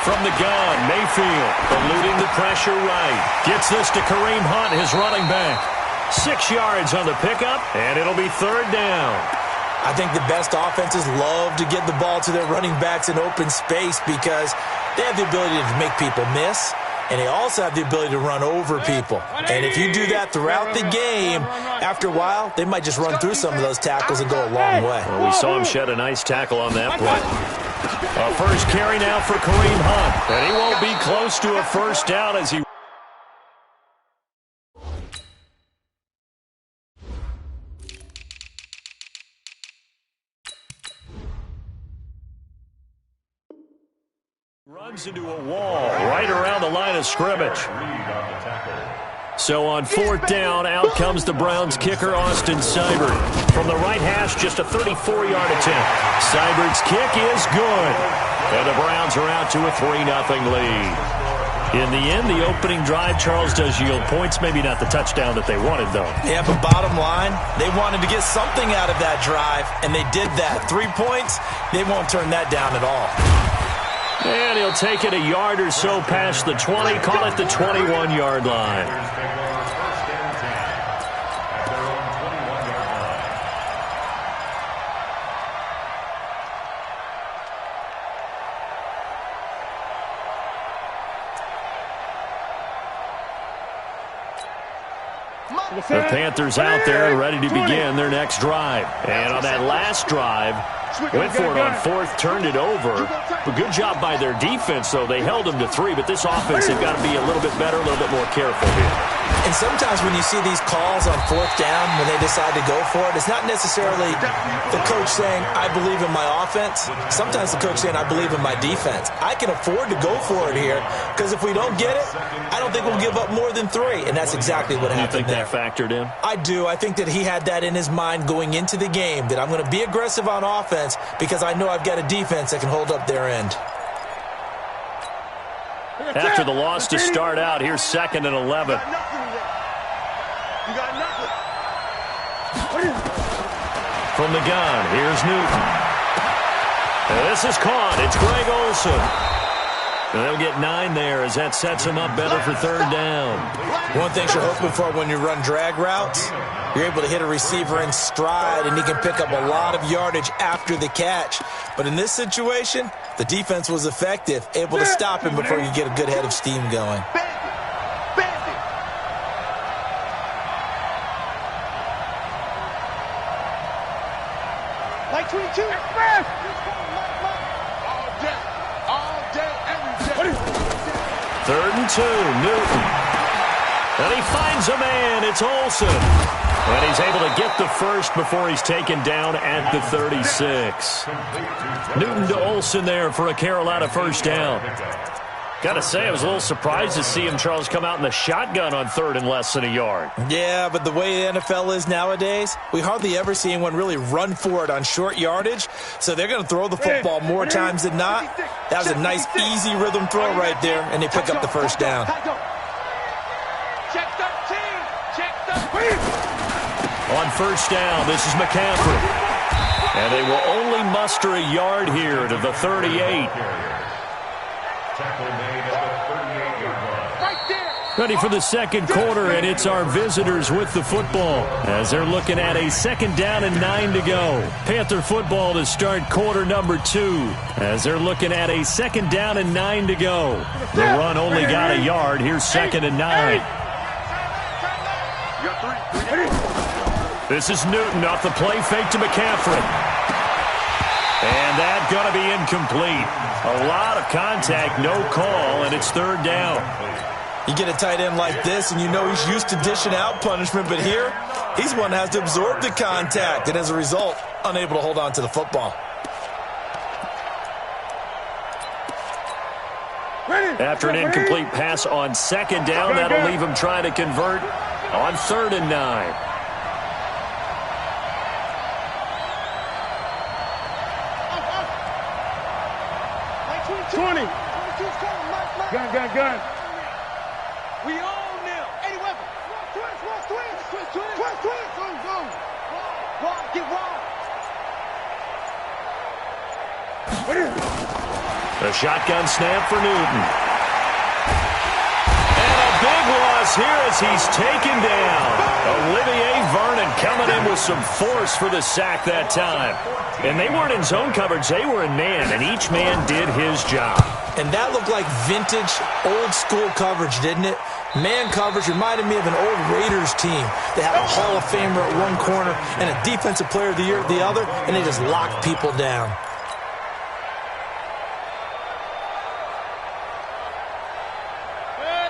From the gun, Mayfield eluding the pressure right. Gets this to Kareem Hunt, his running back. 6 yards on the pickup, and it'll be 3rd down. I think the best offenses love to get the ball to their running backs in open space because they have the ability to make people miss, and they also have the ability to run over people. And if you do that throughout the game, after a while, they might just run through some of those tackles and go a long way. Well, we saw him shed a nice tackle on that play. A first carry now for Kareem Hunt. And he won't be close to a first down as he... runs into a wall right around the line of scrimmage. So on 4th down, out comes the Browns kicker, Austin Seibert. From the right hash, just a 34-yard attempt. Seibert's kick is good. And the Browns are out to a 3-0 lead. In the end, the opening drive, Charles, does yield points. Maybe not the touchdown that they wanted, though. Yeah, but bottom line, they wanted to get something out of that drive, and they did that. 3 points, they won't turn that down at all. And he'll take it a yard or so past the 20, call it the 21-yard line. The Panthers out there ready to begin their next drive. And on that last drive, went for it on 4th, turned it over. A good job by their defense, though. They held them to 3, but this offense, they've got to be a little bit better, a little bit more careful here. And sometimes when you see these calls on 4th down, when they decide to go for it, it's not necessarily the coach saying, I believe in my offense. Sometimes the coach saying, I believe in my defense. I can afford to go for it here, because if we don't get it, I don't think we'll give up more than 3. And that's exactly what happened there. You think that factored in? I do. I think that he had that in his mind going into the game, that I'm going to be aggressive on offense because I know I've got a defense that can hold up their end. After the loss to start out, here's 2nd and 11. You got nothing. From the gun, here's Newton. And this is caught. It's Greg Olsen. And they'll get 9 there as that sets them up better for 3rd down. One thing you're hoping for when you run drag routes, you're able to hit a receiver in stride, and he can pick up a lot of yardage after the catch. But in this situation, the defense was effective, able to stop him before you get a good head of steam going. Like 22. Express. All day, every day. 3rd and 2, Newton. And he finds a man. It's Olsen. And he's able to get the first before he's taken down at the 36. Newton to Olsen there for a Carolina first down. Got to say, I was a little surprised to see him, Charles, come out in the shotgun on 3rd and less than a yard. Yeah, but the way the NFL is nowadays, we hardly ever see anyone really run for it on short yardage. So they're going to throw the football more times than not. That was a nice, easy rhythm throw right there, and they pick up the first down. Check 13. Check 13. On first down, this is McCaffrey. And they will only muster a yard here to the 38. Tackle made at the 38-yard line. Right there. Ready for the second quarter, and it's our visitors with the football as they're looking at a 2nd down and 9 to go. Panther football to start quarter number 2 as they're looking at a 2nd down and 9 to go. The run only got a yard. Here's 2nd and 9. This is Newton off the play fake to McCaffrey. And that's going to be incomplete. A lot of contact, no call, and it's 3rd down. You get a tight end like this, and you know he's used to dishing out punishment, but here, he's one that has to absorb the contact, and as a result, unable to hold on to the football. After an incomplete pass on 2nd down, that'll leave him trying to convert on 3rd and 9. Gun. We own them. 80 weapons. Twins. Go. Wide, get wide. The shotgun snap for Newton. And a big loss here as he's taken down. Olivier Vernon coming in with some force for the sack that time. And they weren't in zone coverage, they were in man, and each man did his job. And that looked like vintage, old-school coverage, didn't it? Man coverage reminded me of an old Raiders team. They had a Hall of Famer at one corner and a Defensive Player of the Year at the other, and they just locked people down.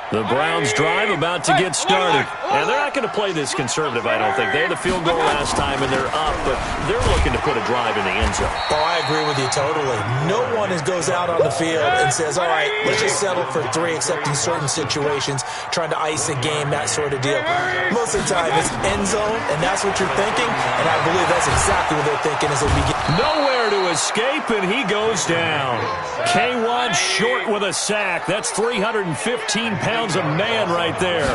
The Browns drive about to get started. And they're not going to play this conservative, I don't think. They had a field goal last time, and they're up, but they're looking to put a drive in the end zone. Oh, I agree with you totally. No one goes out on the field and says, all right, let's just settle for 3, except in certain situations, trying to ice a game, that sort of deal. Most of the time, it's end zone, and that's what you're thinking, and I believe that's exactly what they're thinking as they begin. Nowhere to escape, and he goes down. K1 short with a sack. That's 315 pounds of man right there.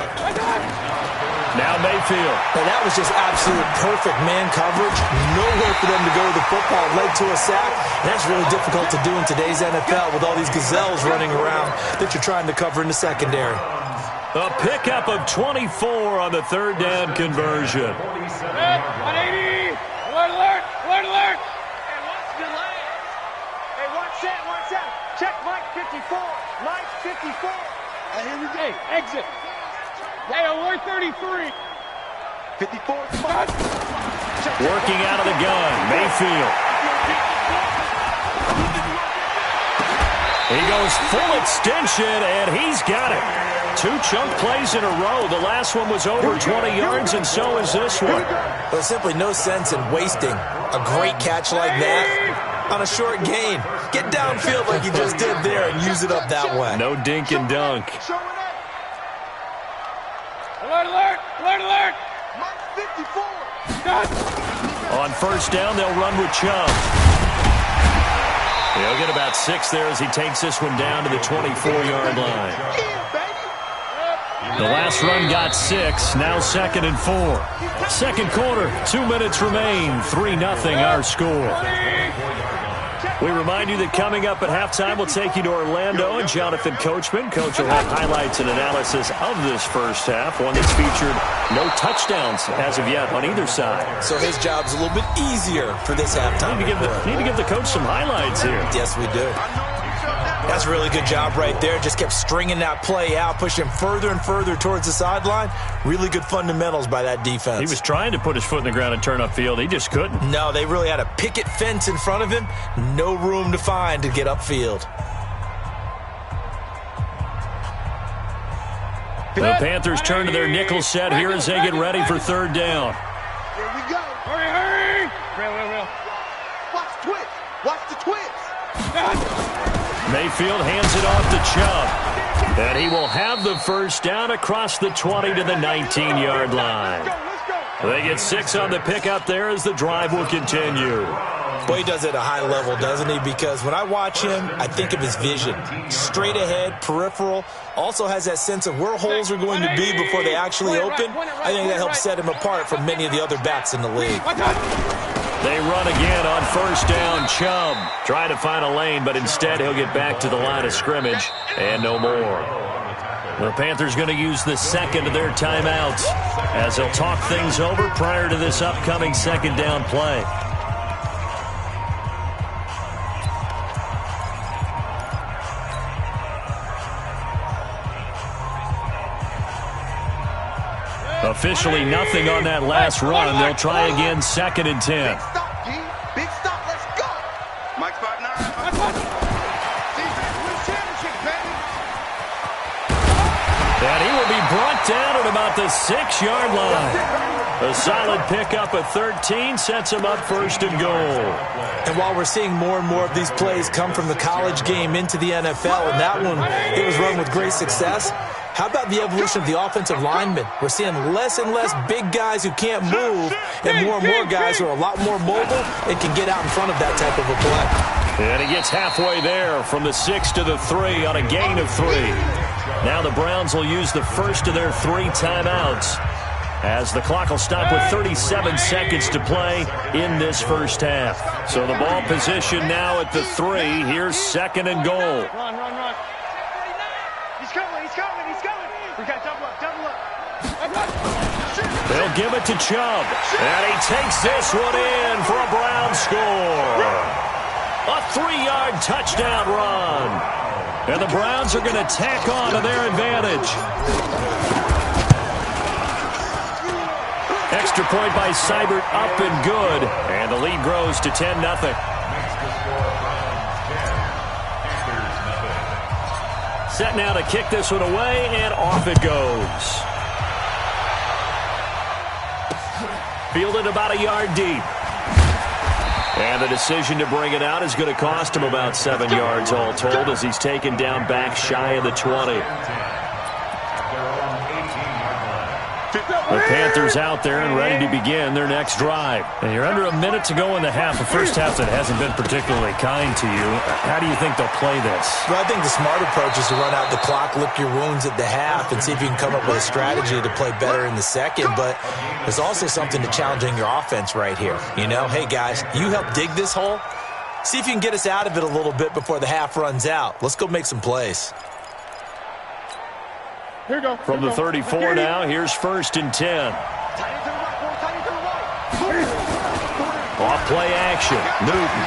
Now Mayfield. And that was just absolute perfect man coverage. Nowhere for them to go with the football. Led to a sack. And that's really difficult to do in today's NFL with all these gazelles running around that you're trying to cover in the secondary. A pickup of 24 on the 3rd down conversion. 180. Alert. Hey, watch the line. Hey, watch that. Check Mike 54. Mike 54. Here we go. Hey, exit. Hey, alert 33. 54. Working out of the gun, Mayfield. He goes full extension, and he's got it. 2 chunk plays in a row. The last one was over 20 yards, and so is this one. There's simply no sense in wasting a great catch like that on a short gain. Get downfield like you just did there and use it up that way. No dink and dunk. Alert. Mike 54. On first down, they'll run with Chubb. He'll get about 6 there as he takes this one down to the 24-yard line. The last run got 6, now 2nd and 4. Second quarter, 2 minutes remain, 3-0 our score. We remind you that coming up at halftime, we'll take you to Orlando and Jonathan Coachman. Coach will have highlights and analysis of this first half, one that's featured no touchdowns as of yet on either side. So his job's a little bit easier for this halftime. Need to give the coach some highlights here. Yes, we do. That's a really good job right there. Just kept stringing that play out, pushing him further and further towards the sideline. Really good fundamentals by that defense. He was trying to put his foot in the ground and turn upfield. He just couldn't. No, they really had a picket fence in front of him. No room to find to get upfield. The Panthers turn to their nickel set here as they get ready for third down. Here we go. Hurry, hurry. Real. Watch the twitch. Watch the twitch. Mayfield hands it off to Chubb. And he will have the first down across the 20 to the 19-yard line. They get 6 on the pickup there as the drive will continue. Boy, he does it at a high level, doesn't he? Because when I watch him, I think of his vision. Straight ahead, peripheral. Also has that sense of where holes are going to be before they actually open. I think that helps set him apart from many of the other backs in the league. They run again on first down. Chubb trying to find a lane, but instead he'll get back to the line of scrimmage and no more. The Panthers going to use the second of their timeouts as they'll talk things over prior to this upcoming second down play. Officially nothing on that last run. They'll try again, 2nd and 10. Big stop, G. Big stop. Let's go. Mike 5'9". Defense wins championship, baby. And he will be brought down at about the 6-yard line. A solid pickup of 13 sets him up 1st and goal. And while we're seeing more and more of these plays come from the college game into the NFL, and that one, it was run with great success, how about the evolution of the offensive linemen? We're seeing less and less big guys who can't move and more guys who are a lot more mobile and can get out in front of that type of a play. And he gets halfway there from the 6 to the 3 on a gain of 3. Now the Browns will use the first of their 3 timeouts as the clock will stop with 37 seconds to play in this first half. So the ball position now at the 3. Here's 2nd and goal. Run. He's coming. We got double up. They'll give it to Chubb. And he takes this one in for a Brown score. A 3-yard touchdown run. And the Browns are going to tack on to their advantage. Extra point by Seibert, up and good. And the lead grows to 10-0. Set now to kick this one away, and off it goes. Fielded about a yard deep. And the decision to bring it out is going to cost him about 7 yards all told as he's taken down back shy of the 20. The Panthers out there and ready to begin their next drive. And you're under a minute to go in the half. The first half that hasn't been particularly kind to you. How do you think they'll play this? Well, I think the smart approach is to run out the clock, lick your wounds at the half, and see if you can come up with a strategy to play better in the second. But there's also something to challenging your offense right here. You know, hey, guys, you help dig this hole. See if you can get us out of it a little bit before the half runs out. Let's go make some plays. Here we go. From the 34 now, here's 1st and 10. Off play action. Newton.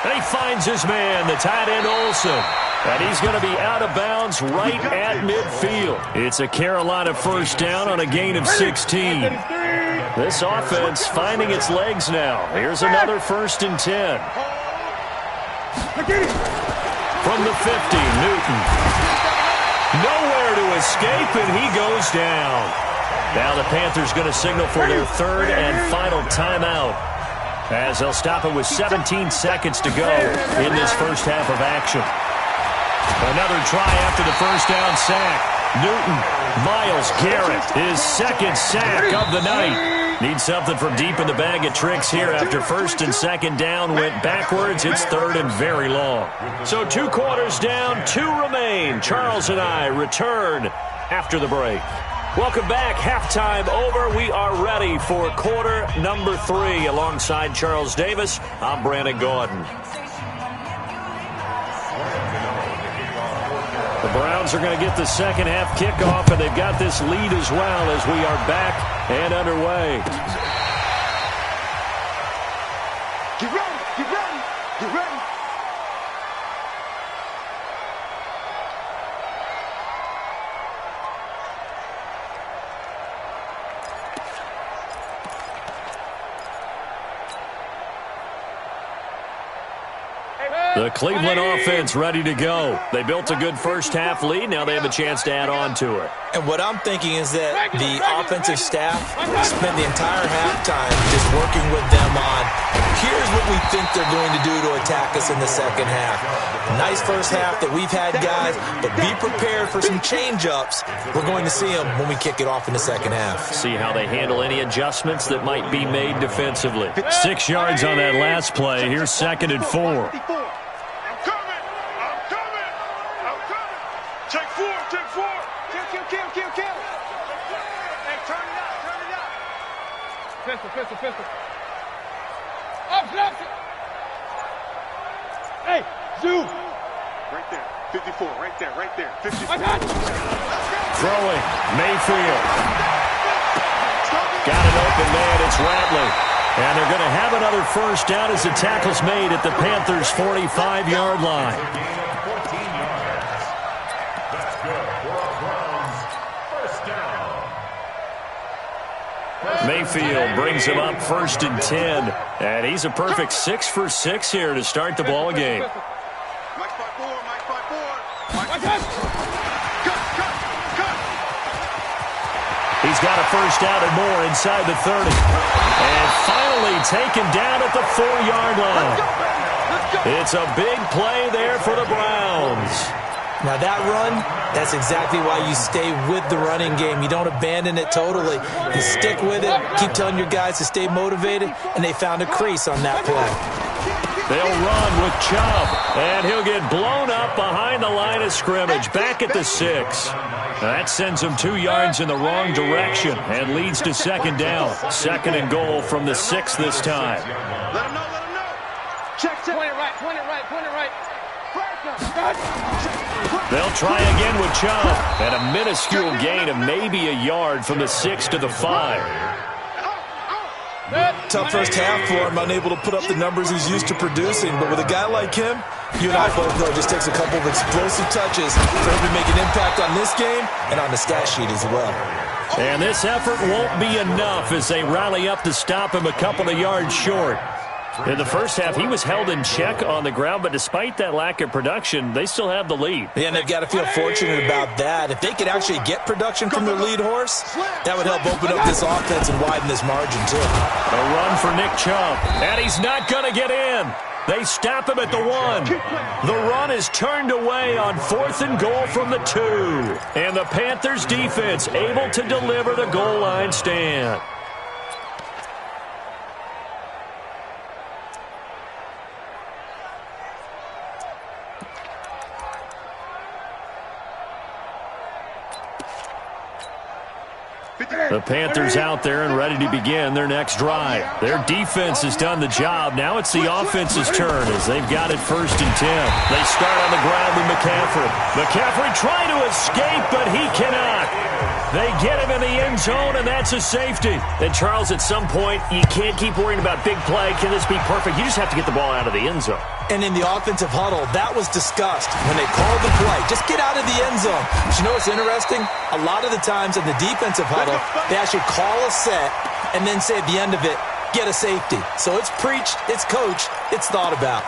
And he finds his man, the tight end Olsen. And he's going to be out of bounds right at midfield. It's a Carolina first down on a gain of 16. This offense finding its legs now. Here's another 1st and 10. From the 50, Newton. Nowhere to escape, and he goes down. Now the Panthers going to signal for their 3rd and final timeout as they'll stop it with 17 seconds to go in this first half of action. Another try after the first down sack. Newton, Myles Garrett, his 2nd sack of the night. Needs something from deep in the bag of tricks here after 1st and 2nd down went backwards. It's 3rd and very long. So 2 quarters down, 2 remain. Charles and I return after the break. Welcome back. Halftime over. We are ready for quarter number 3. Alongside Charles Davis, I'm Brandon Gordon. The Browns are going to get the second half kickoff, and they've got this lead as well as we are back and underway. Get ready, get ready, get ready. The Cleveland offense ready to go. They built a good first-half lead. Now they have a chance to add on to it. And what I'm thinking is that the offensive staff spent the entire halftime just working with them on, here's what we think they're going to do to attack us in the second half. Nice first half that we've had, guys, but be prepared for some change-ups. We're going to see them when we kick it off in the second half. See how they handle any adjustments that might be made defensively. 6 yards on that last play. Here's 2nd and 4. Pistol. Option. Hey, zoom. Right there. 54. Right there. 54. Throwing. Mayfield. Got an open man. It's Ratley. And they're going to have another first down as the tackle's made at the Panthers' 45-yard line. 14 yards. That's good for a Browns first down. Mayfield brings him up 1st and 10. And he's a perfect 6 for 6 here to start the ball game. Mike 5-4. He's got a first down and more inside the 30. And finally taken down at the 4-yard line. It's a big play there for the Browns. Now that run, that's exactly why you stay with the running game. You don't abandon it totally. You stick with it, keep telling your guys to stay motivated, and they found a crease on that play. They'll run with Chubb, and he'll get blown up behind the line of scrimmage, back at the 6. That sends him 2 yards in the wrong direction and leads to 2nd down. 2nd and goal from the 6 this time. Let him know. Check. Point it right. They'll try again with Chubb, and a minuscule gain of maybe a yard from the 6 to the 5. Tough first half for him, unable to put up the numbers he's used to producing. But with a guy like him, you and I both know it just takes a couple of explosive touches for him to make an impact on this game and on the stat sheet as well. And this effort won't be enough as they rally up to stop him a couple of yards short. In the first half, he was held in check on the ground, but despite that lack of production, they still have the lead. Yeah, and they've got to feel fortunate about that. If they could actually get production from their lead horse, that would help open up this offense and widen this margin, too. A run for Nick Chubb, and he's not going to get in. They stop him at the 1. The run is turned away on 4th and goal from the 2. And the Panthers defense able to deliver the goal line stand. The Panthers out there and ready to begin their next drive. Their defense has done the job. Now it's the offense's turn as they've got it 1st and 10. They start on the ground with McCaffrey. McCaffrey trying to escape, but he cannot. They get him in the end zone, and that's a safety. And, Charles, at some point, you can't keep worrying about big play. Can this be perfect? You just have to get the ball out of the end zone. And in the offensive huddle, that was discussed when they called the play. Just get out of the end zone. But you know what's interesting? A lot of the times in the defensive huddle, they actually call a set and then say at the end of it, get a safety. So it's preached, it's coached, it's thought about.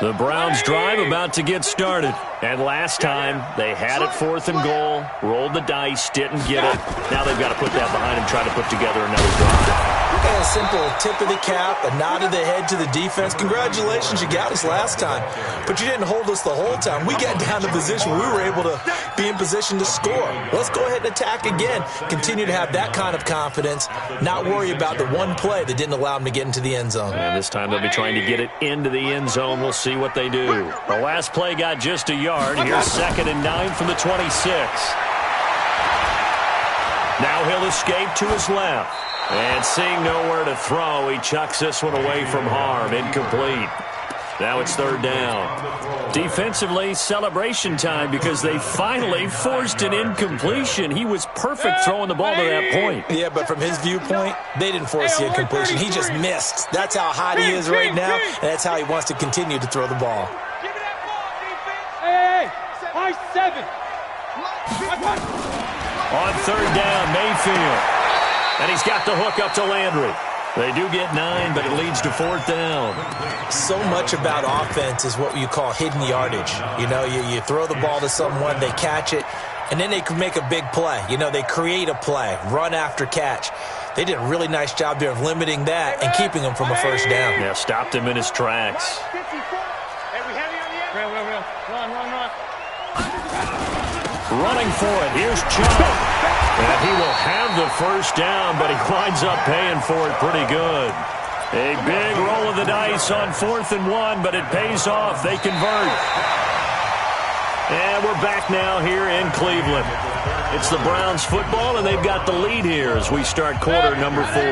The Browns drive about to get started. And last time, they had it 4th and goal, rolled the dice, didn't get it. Now they've got to put that behind them, try to put together another drive. And a simple tip of the cap, a nod of the head to the defense. Congratulations, you got us last time. But you didn't hold us the whole time. We got down to position where we were able to be in position to score. Let's go ahead and attack again. Continue to have that kind of confidence, not worry about the one play that didn't allow them to get into the end zone. And this time they'll be trying to get it into the end zone. We'll see what they do. The last play got just a yard. Here's 2nd and 9 from the 26. Now he'll escape to his left. And seeing nowhere to throw, he chucks this one away from harm. Incomplete. Now it's 3rd down. Defensively, celebration time because they finally forced an incompletion. He was perfect throwing the ball to that point. Yeah, but from his viewpoint, they didn't force the incompletion. He just missed. That's how hot he is right now, and that's how he wants to continue to throw the ball. Hey, high 7. On 3rd down, Mayfield. And he's got the hook up to Landry. They do get 9, but it leads to 4th down. So much about offense is what you call hidden yardage. You know, you throw the ball to someone, they catch it, and then they can make a big play. You know, they create a play, run after catch. They did a really nice job there of limiting that and keeping him from a first down. Yeah, stopped him in his tracks. Running for it. Here's Chubb. And he will have the first down, but he winds up paying for it pretty good. A big roll of the dice on 4th and 1, but it pays off. They convert. And we're back now here in Cleveland. It's the Browns football, and they've got the lead here as we start quarter number 4.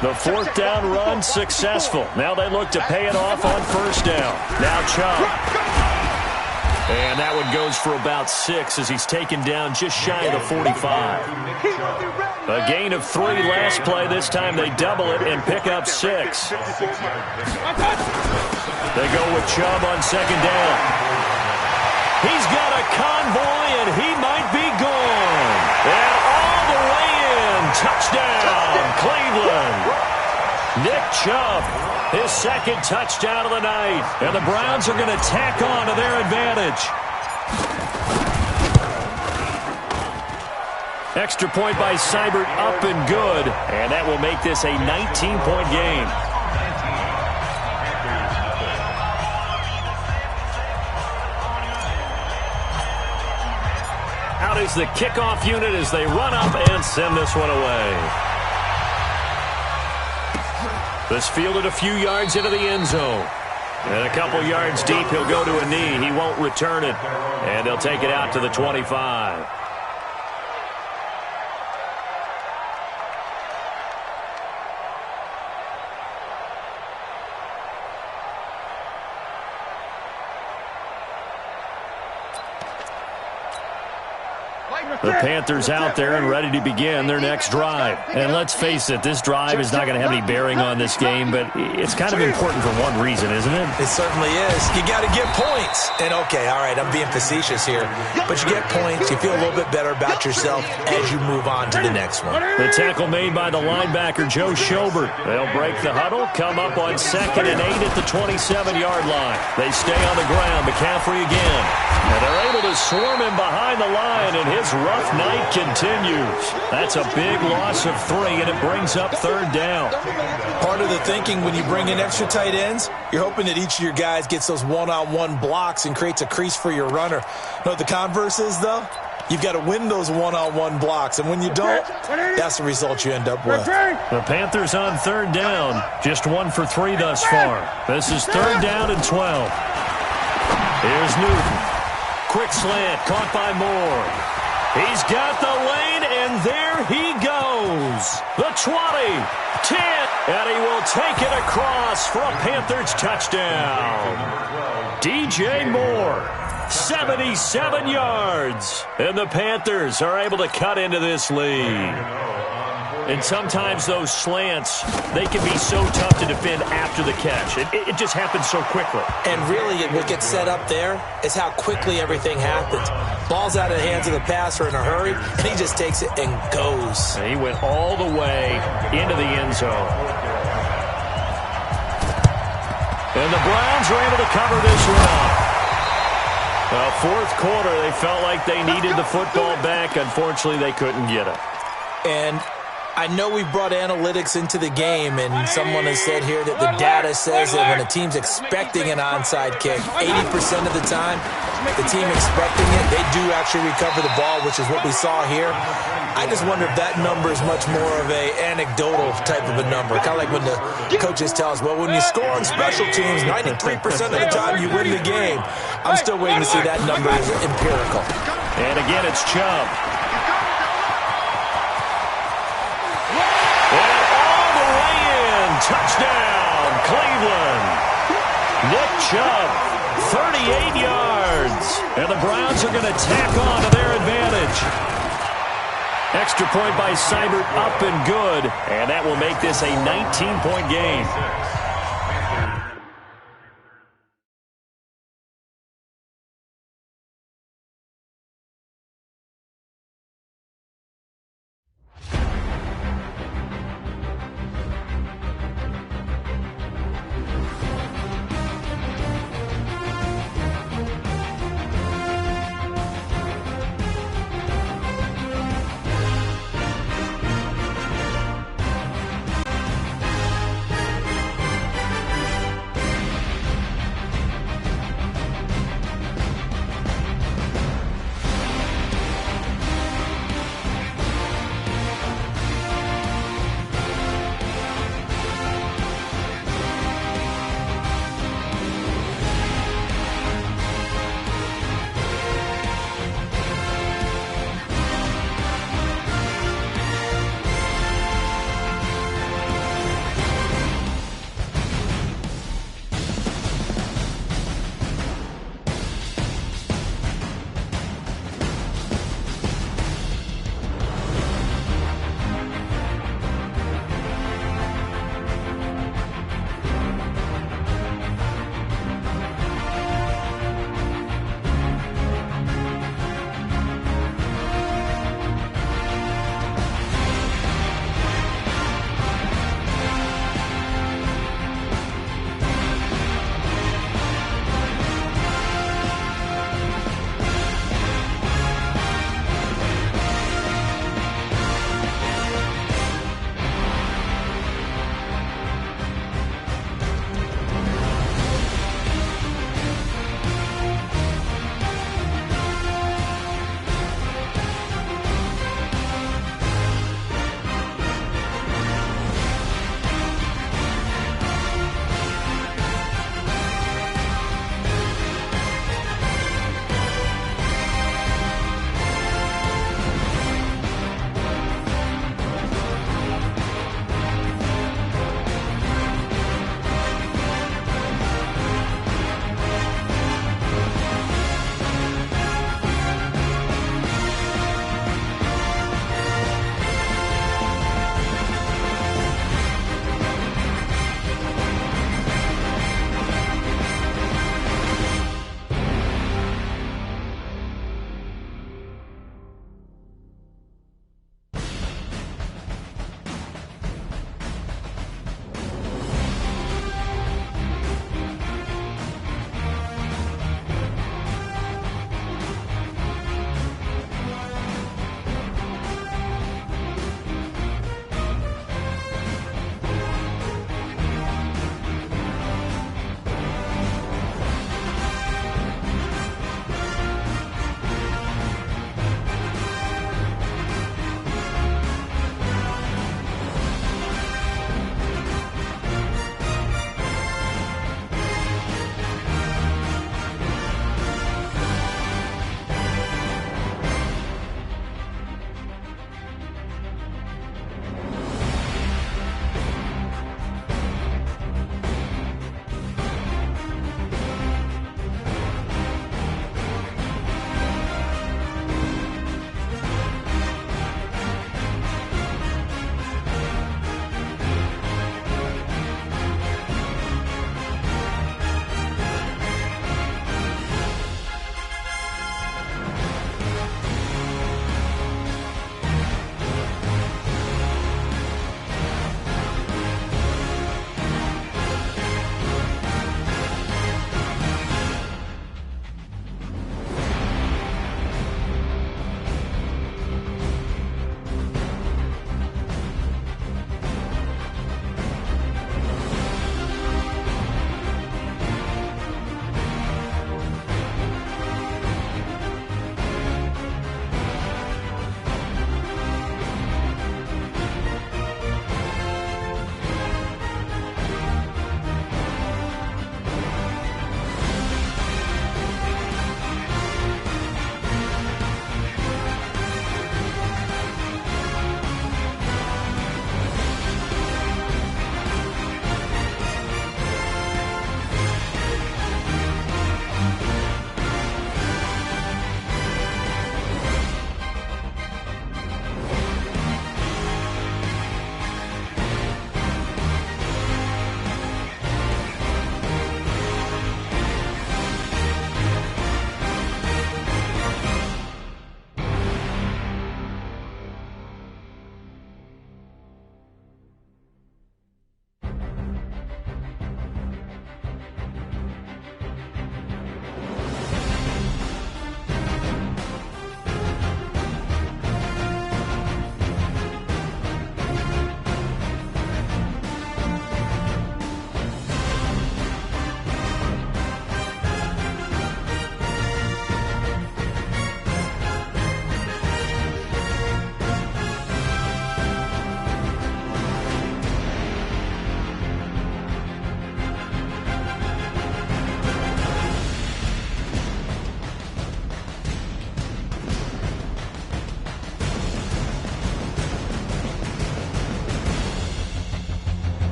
The 4th down run successful. Now they look to pay it off on 1st down. Now Chubb. And that one goes for about 6 as he's taken down just shy of the 45. A gain of 3 last play. This time they double it and pick up 6. They go with Chubb on 2nd down. He's got a convoy, and he might be gone. And all the way in. Touchdown, Cleveland. Nick Chubb, his 2nd touchdown of the night. And the Browns are going to tack on to their advantage. Extra point by Seibert, up and good. And that will make this a 19-point game. Out is the kickoff unit as they run up and send this one away. This fielded a few yards into the end zone. And a couple yards deep, he'll go to a knee. He won't return it. And they'll take it out to the 25. The Panthers out there and ready to begin their next drive. And let's face it, this drive is not going to have any bearing on this game, but it's kind of important for one reason, isn't it? It certainly is. You got to get points. And, okay, all right, I'm being facetious here, but you get points, you feel a little bit better about yourself as you move on to the next one. The tackle made by the linebacker, Joe Schobert. They'll break the huddle, come up on 2nd and 8 at the 27-yard line. They stay on the ground. McCaffrey again. And they're able to swarm him behind the line, and his rough night continues. That's a big loss of 3, and it brings up 3rd down. Part of the thinking when you bring in extra tight ends, you're hoping that each of your guys gets those one-on-one blocks and creates a crease for your runner. You know what the converse is, though? You've got to win those one-on-one blocks, and when you don't, that's the result you end up with. The Panthers on 3rd down, just 1 for 3 thus far. This is 3rd down and 12. Here's Newton. Quick slant, caught by Moore. He's got the lane, and there he goes. The 20, 10, and he will take it across for a Panthers touchdown. DJ Moore, 77 yards. And the Panthers are able to cut into this lead. And sometimes those slants, they can be so tough to defend after the catch. It just happens so quickly. And really, what gets set up there is how quickly everything happens. Ball's out of the hands of the passer in a hurry, and he just takes it and goes. And he went all the way into the end zone. And the Browns are able to cover this one up. Well, 4th quarter, they felt like they needed the football back. Unfortunately, they couldn't get it. And I know we brought analytics into the game, and someone has said here that the data says that when a team's expecting an onside kick, 80% of the time, the team expecting it, they do actually recover the ball, which is what we saw here. I just wonder if that number is much more of a anecdotal type of a number, kind of like when the coaches tell us, well, when you score on special teams, 93% of the time you win the game. I'm still waiting to see that number as empirical. And again, it's Chubb. Touchdown, Cleveland. Nick Chubb, 38 yards. And the Browns are going to tack on to their advantage. Extra point by Seibert, up and good. And that will make this a 19-point game.